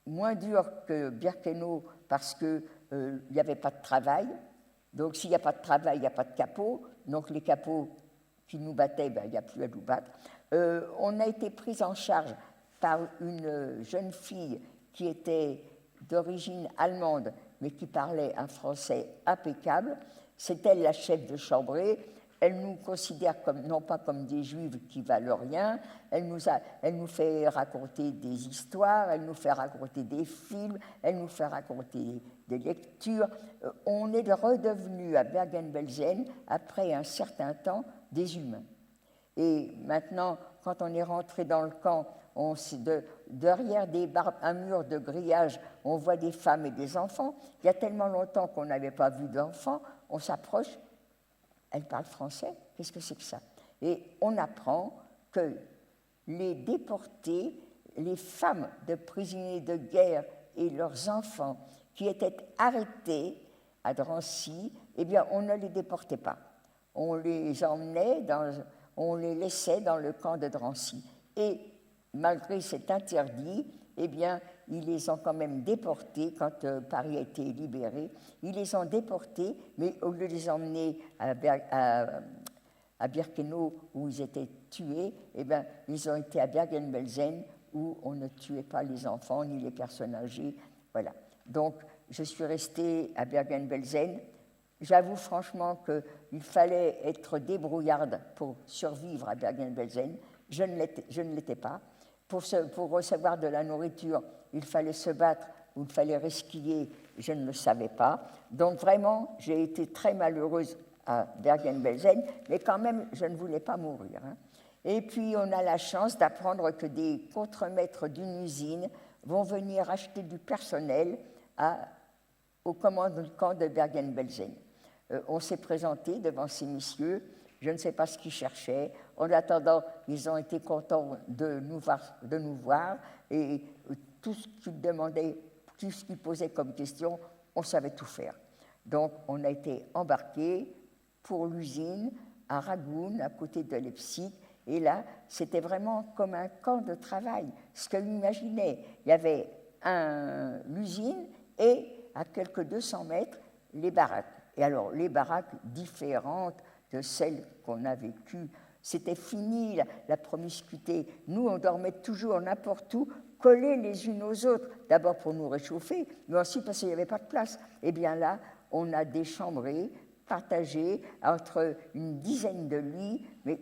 Speaker 1: moins dur que Birkenau parce qu'il n'y avait pas de travail, donc s'il n'y a pas de travail, il n'y a pas de capot, donc les capots qui nous battaient, ben, il n'y a plus à nous battre. On a été pris en charge par une jeune fille qui était d'origine allemande, mais qui parlait un français impeccable. C'est elle la chef de chambrée. Elle nous considère comme, non pas comme des juifs qui valent rien, elle nous fait raconter des histoires, elle nous fait raconter des films, elle nous fait raconter des lectures. On est redevenu à Bergen-Belsen, après un certain temps, des humains. Et maintenant, quand on est rentré dans le camp, derrière un mur de grillage, on voit des femmes et des enfants. Il y a tellement longtemps qu'on n'avait pas vu d'enfants, on s'approche. Elle parle français, qu'est-ce que c'est que ça? Et on apprend que les déportés, les femmes de prisonniers de guerre et leurs enfants qui étaient arrêtés à Drancy, eh bien, on ne les déportait pas. On les emmenait, on les laissait dans le camp de Drancy. Et malgré cet interdit, eh bien, ils les ont quand même déportés quand Paris a été libéré. Ils les ont déportés, mais au lieu de les emmener à Birkenau, où ils étaient tués, eh bien, ils ont été à Bergen-Belsen, où on ne tuait pas les enfants ni les personnes âgées. Voilà. Donc, je suis restée à Bergen-Belsen. J'avoue franchement qu'il fallait être débrouillarde pour survivre à Bergen-Belsen. Je ne l'étais pas. Pour recevoir de la nourriture, il fallait se battre ou il fallait resquiller, je ne le savais pas. Donc vraiment, j'ai été très malheureuse à Bergen-Belsen, mais quand même, je ne voulais pas mourir. Hein. Et puis, on a la chance d'apprendre que des contremaîtres d'une usine vont venir acheter du personnel au commandant de Bergen-Belsen. On s'est présenté devant ces messieurs. Je ne sais pas ce qu'ils cherchaient. En attendant, ils ont été contents de nous voir et tout ce qu'ils demandaient, tout ce qu'ils posaient comme question, on savait tout faire. Donc, on a été embarqués pour l'usine à Ragun, à côté de Leipzig. Et là, c'était vraiment comme un camp de travail. Ce que j'imaginais, il y avait l'usine et à quelques 200 mètres, les baraques. Et alors, les baraques différentes de celles qu'on a vécues, c'était fini la promiscuité. Nous, on dormait toujours n'importe où, collés les unes aux autres, d'abord pour nous réchauffer, mais ensuite parce qu'il n'y avait pas de place. Et bien là, on a déchambré, partagé entre une dizaine de lits, mais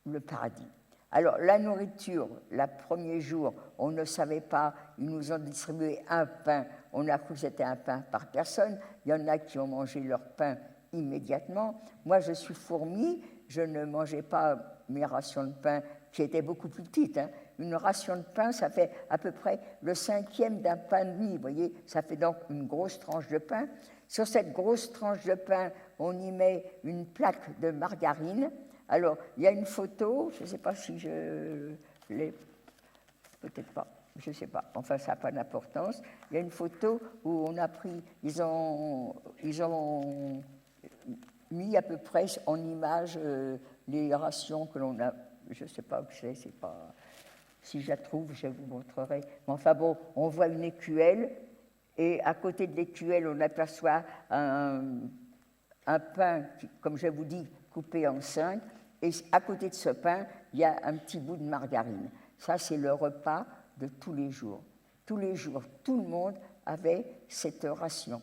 Speaker 1: le paradis. Alors, la nourriture, le premier jour, on ne savait pas, ils nous ont distribué un pain, on a cru que c'était un pain par personne, il y en a qui ont mangé leur pain immédiatement. Moi, je suis fourmi, je ne mangeais pas mes rations de pain, qui étaient beaucoup plus petites. Hein. Une ration de pain, ça fait à peu près le 5e d'un pain de mie, vous voyez, ça fait donc une grosse tranche de pain. Sur cette grosse tranche de pain, on y met une plaque de margarine. Alors, il y a une photo, je ne sais pas si je l'ai, peut-être pas, je ne sais pas, enfin ça n'a pas d'importance. Il y a une photo où on a pris, ils ont mis à peu près en image les rations que l'on a, je ne sais pas où c'est pas, si je la trouve, je vous montrerai. Mais enfin bon, on voit une écuelle, et à côté de l'écuelle, on aperçoit un pain, qui, comme je vous dis, coupé en 5, et à côté de ce pain, il y a un petit bout de margarine. Ça, c'est le repas de tous les jours. Tous les jours, tout le monde avait cette ration.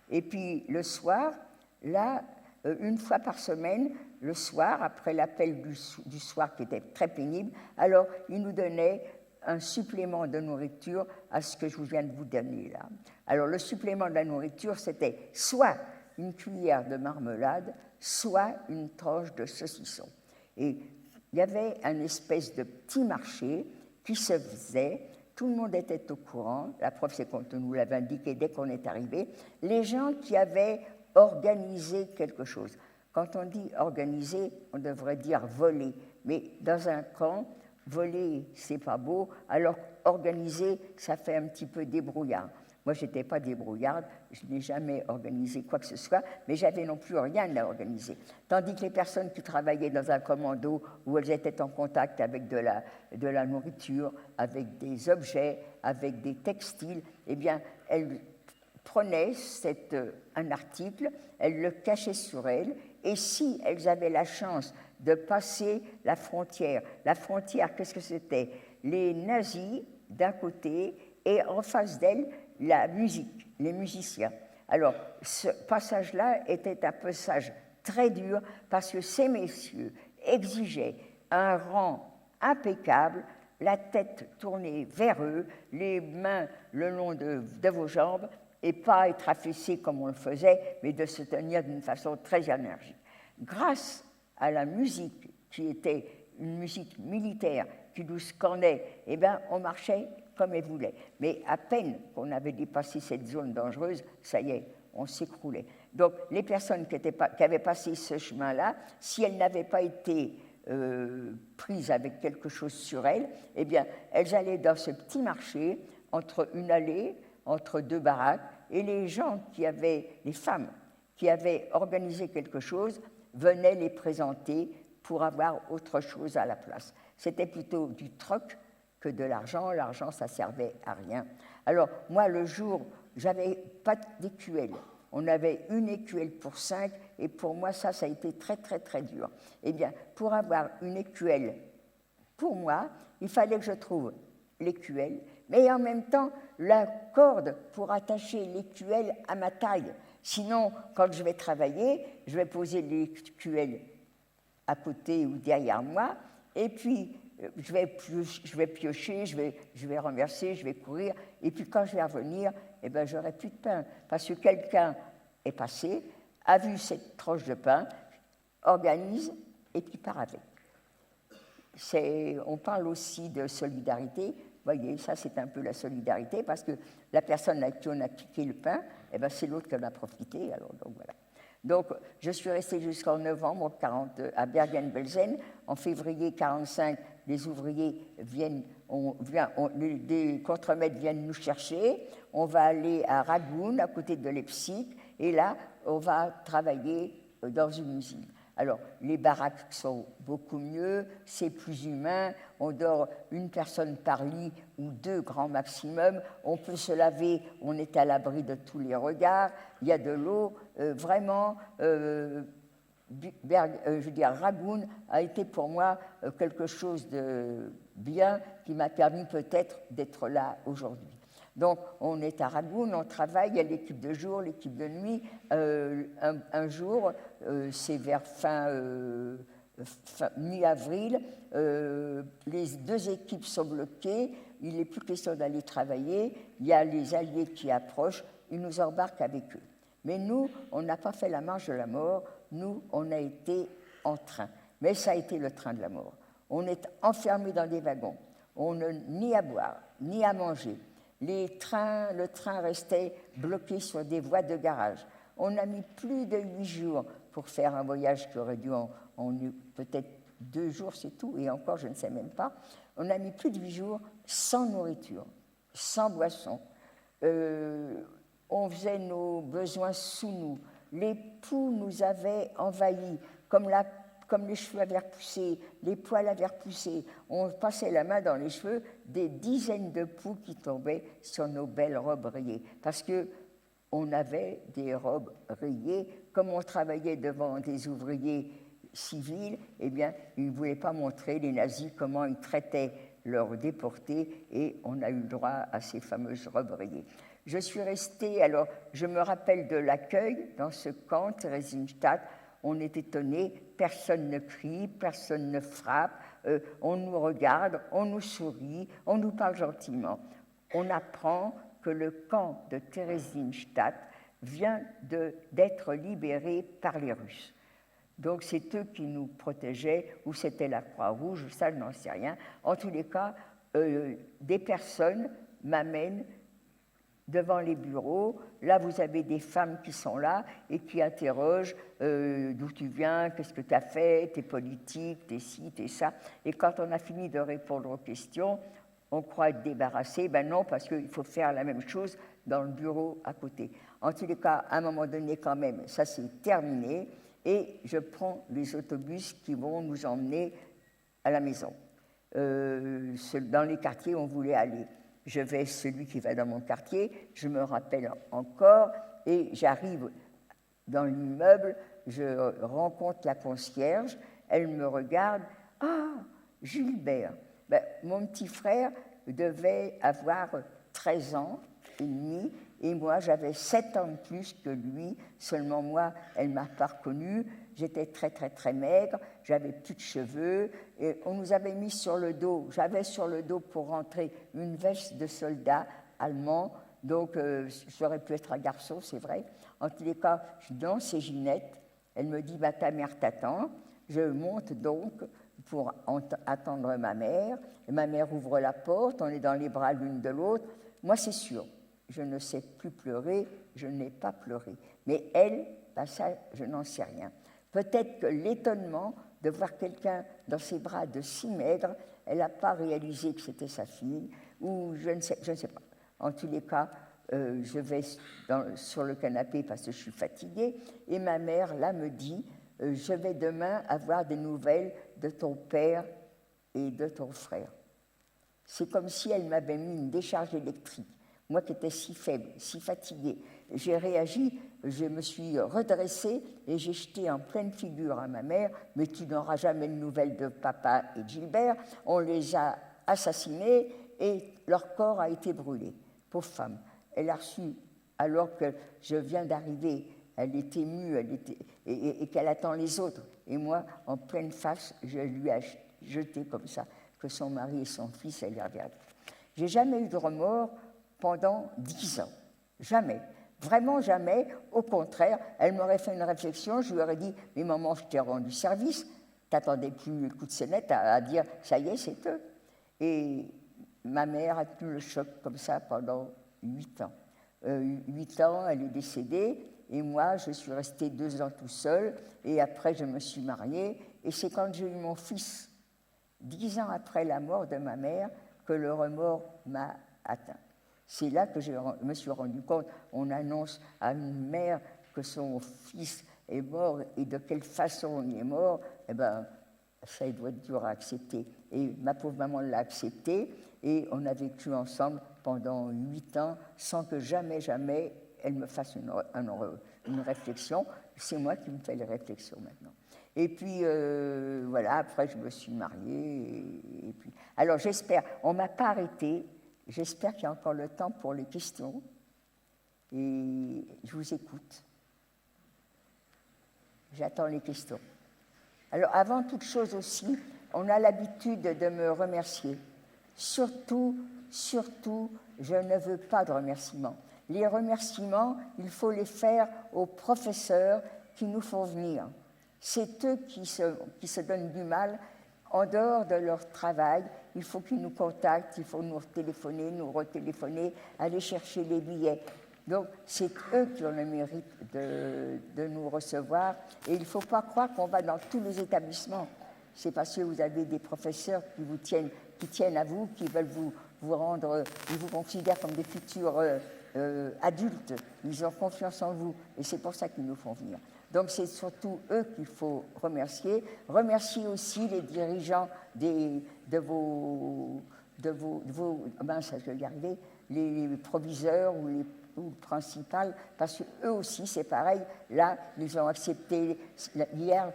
Speaker 1: Et puis le soir, là, une fois par semaine, le soir, après l'appel du soir qui était très pénible, alors il nous donnait un supplément de nourriture à ce que je viens de vous donner là. Alors le supplément de la nourriture, c'était soit une cuillère de marmelade, soit une tranche de saucisson. Et il y avait un espèce de petit marché qui se faisait, tout le monde était au courant, la preuve c'est qu'on nous l'avait indiqué dès qu'on est arrivé, les gens qui avaient organisé quelque chose. Quand on dit organiser, on devrait dire voler, mais dans un camp, voler, c'est pas beau, alors organiser, ça fait un petit peu débrouillard. Moi, je n'étais pas débrouillarde, je n'ai jamais organisé quoi que ce soit, mais j'avais non plus rien à organiser. Tandis que les personnes qui travaillaient dans un commando, où elles étaient en contact avec de la nourriture, avec des objets, avec des textiles, eh bien, elles prenaient un article, elles le cachaient sur elles, et si elles avaient la chance de passer la frontière, qu'est-ce que c'était? Les nazis d'un côté, et en face d'elles, la musique, les musiciens. Alors, ce passage-là était un passage très dur parce que ces messieurs exigeaient un rang impeccable, la tête tournée vers eux, les mains le long de vos jambes, et pas être affaissés comme on le faisait, mais de se tenir d'une façon très énergique. Grâce à la musique, qui était une musique militaire, qui nous scandait, eh bien, on marchait comme elle voulait. Mais à peine qu'on avait dépassé cette zone dangereuse, ça y est, on s'écroulait. Donc, les personnes qui avaient passé ce chemin-là, si elles n'avaient pas été prises avec quelque chose sur elles, eh bien, elles allaient dans ce petit marché, entre une allée, entre deux baraques, et les femmes qui avaient organisé quelque chose, venaient les présenter pour avoir autre chose à la place. C'était plutôt du troc que de l'argent. L'argent, ça servait à rien. Alors, moi, le jour, j'avais pas d'écuelle. On avait une écuelle pour 5, et pour moi, ça a été très, très, très dur. Eh bien, pour avoir une écuelle, pour moi, il fallait que je trouve l'écuelle, mais en même temps, la corde pour attacher l'écuelle à ma taille. Sinon, quand je vais travailler, je vais poser l'écuelle à côté ou derrière moi, et puis je vais piocher, je vais renverser, je vais courir, et puis quand je vais revenir, eh ben, j'aurai plus de pain, parce que quelqu'un est passé, a vu cette tranche de pain, organise, et puis part avec. On parle aussi de solidarité. Vous voyez, ça c'est un peu la solidarité, parce que la personne à qui on a piqué le pain, eh ben, c'est l'autre qui en a profité. Alors, donc voilà. Donc, je suis restée jusqu'en novembre 40 à Bergen-Belsen. En février 1945, les ouvriers des contremaîtres viennent nous chercher. On va aller à Ragun, à côté de Leipzig, et là, on va travailler dans une usine. Alors, les baraques sont beaucoup mieux, c'est plus humain, on dort une personne par lit ou deux grand maximum, on peut se laver, on est à l'abri de tous les regards, il y a de l'eau, vraiment, je veux dire, Ragun a été pour moi quelque chose de bien qui m'a permis peut-être d'être là aujourd'hui. Donc, on est à Ragun, on travaille, il y a l'équipe de jour, l'équipe de nuit. Un jour, c'est vers mi-avril, les deux équipes sont bloquées, il n'est plus question d'aller travailler, il y a les alliés qui approchent, ils nous embarquent avec eux. Mais nous, on n'a pas fait la marche de la mort, nous, on a été en train. Mais ça a été le train de la mort. On est enfermés dans des wagons, on n'a ni à boire, ni à manger. Le train restait bloqué sur des voies de garage. On a mis plus de 8 jours pour faire un voyage qui aurait dû en peut-être 2 jours, c'est tout, et encore, je ne sais même pas. On a mis plus de 8 jours sans nourriture, sans boisson. On faisait nos besoins sous nous. Les poux nous avaient envahis, comme les cheveux avaient repoussé, les poils avaient repoussé. On passait la main dans les cheveux, des dizaines de poux qui tombaient sur nos belles robes rayées. Parce qu'on avait des robes rayées. Comme on travaillait devant des ouvriers civils, eh bien, ils ne voulaient pas montrer, les nazis, comment ils traitaient leurs déportés, et on a eu le droit à ces fameuses robes rayées. Je suis restée, alors je me rappelle de l'accueil dans ce camp, Theresienstadt. On est étonné, personne ne crie, personne ne frappe, on nous regarde, on nous sourit, on nous parle gentiment. On apprend que le camp de Theresienstadt vient d'être libéré par les Russes. Donc c'est eux qui nous protégeaient, ou c'était la Croix-Rouge, ça je n'en sais rien. En tous les cas, des personnes m'amènent devant les bureaux. Là, vous avez des femmes qui sont là et qui interrogent d'où tu viens, qu'est-ce que tu as fait, t'es politique, t'es ci, t'es ça. Et quand on a fini de répondre aux questions, on croit être débarrassé. Ben non, parce qu'il faut faire la même chose dans le bureau à côté. En tous les cas, à un moment donné, quand même, ça s'est terminé et je prends les autobus qui vont nous emmener à la maison. Dans les quartiers où on voulait aller. Je vais celui qui va dans mon quartier, je me rappelle encore, et j'arrive dans l'immeuble, je rencontre la concierge, elle me regarde, « Ah, Gilbert !» Ben, mon petit frère devait avoir 13 ans et demi, et moi j'avais 7 ans de plus que lui, seulement moi, elle ne m'a pas reconnue. J'étais très, très, très maigre, j'avais plus de cheveux, et on nous avait mis sur le dos, j'avais sur le dos pour rentrer une veste de soldat allemand, donc j'aurais pu être un garçon, c'est vrai. En tous les cas, je dis non, c'est Ginette. Elle me dit, bah, ta mère t'attend. Je monte donc pour attendre ma mère. Et ma mère ouvre la porte, on est dans les bras l'une de l'autre. Moi, c'est sûr, je ne sais plus pleurer, je n'ai pas pleuré. Mais elle, bah, ça, je n'en sais rien. Peut-être que l'étonnement de voir quelqu'un dans ses bras de si maigre, elle n'a pas réalisé que c'était sa fille, ou je ne sais pas. En tous les cas, je vais sur le canapé parce que je suis fatiguée, et ma mère, là, me dit, je vais demain avoir des nouvelles de ton père et de ton frère. C'est comme si elle m'avait mis une décharge électrique. Moi qui étais si faible, si fatiguée, j'ai réagi, je me suis redressée et j'ai jeté en pleine figure à ma mère, mais tu n'auras jamais de nouvelles de papa et de Gilbert, on les a assassinés et leur corps a été brûlé. Pauvre femme, elle a reçu, alors que je viens d'arriver, elle est émue, et qu'elle attend les autres. Et moi, en pleine face, je lui ai jeté comme ça, que son mari et son fils, elle les regardent. J'ai jamais eu de remords pendant 10 ans. Jamais. Vraiment jamais. Au contraire, elle m'aurait fait une réflexion, je lui aurais dit, mais maman, je t'ai rendu service, t'attendais plus le coup de sonnette à dire, ça y est, c'est eux. Et ma mère a tenu le choc comme ça pendant 8 ans. 8 ans, elle est décédée, et moi, je suis restée 2 ans tout seul, et après, je me suis mariée, et c'est quand j'ai eu mon fils, 10 ans après la mort de ma mère, que le remords m'a atteint. C'est là que je me suis rendu compte, on annonce à une mère que son fils est mort et de quelle façon il est mort, eh ben, ça doit être dur à accepter. Et ma pauvre maman l'a accepté, et on a vécu ensemble pendant 8 ans sans que jamais, jamais, elle me fasse une réflexion. C'est moi qui me fais les réflexions maintenant. Et puis, voilà, après, je me suis mariée. Et puis... Alors, j'espère, on ne m'a pas arrêtée. J'espère qu'il y a encore le temps pour les questions. Et je vous écoute. J'attends les questions. Alors, avant toute chose aussi, on a l'habitude de me remercier. Surtout, je ne veux pas de remerciements. Les remerciements, il faut les faire aux professeurs qui nous font venir. C'est eux qui se donnent du mal en dehors de leur travail. Il faut qu'ils nous contactent, il faut nous téléphoner, nous retéléphoner, aller chercher les billets. Donc, c'est eux qui ont le mérite de nous recevoir. Et il ne faut pas croire qu'on va dans tous les établissements. C'est parce que vous avez des professeurs qui tiennent à vous, qui veulent vous rendre, ils vous considèrent comme des futurs adultes. Ils ont confiance en vous. Et c'est pour ça qu'ils nous font venir. Donc, c'est surtout eux qu'il faut remercier. Remercier aussi les dirigeants de vos mince, je vais y arriver, les proviseurs ou le principal, parce qu'eux aussi, c'est pareil. Là, ils ont accepté hier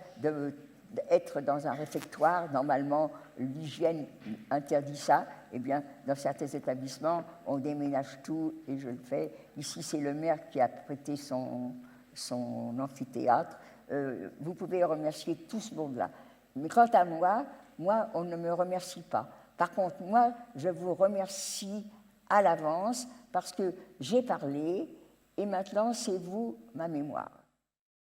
Speaker 1: d'être dans un réfectoire. Normalement, l'hygiène interdit ça. Eh bien, dans certains établissements, on déménage tout et je le fais. Ici, c'est le maire qui a prêté son amphithéâtre. Vous pouvez remercier tout ce monde-là. Mais quant à moi, on ne me remercie pas. Par contre, moi, je vous remercie à l'avance parce que j'ai parlé et maintenant, c'est vous, ma mémoire.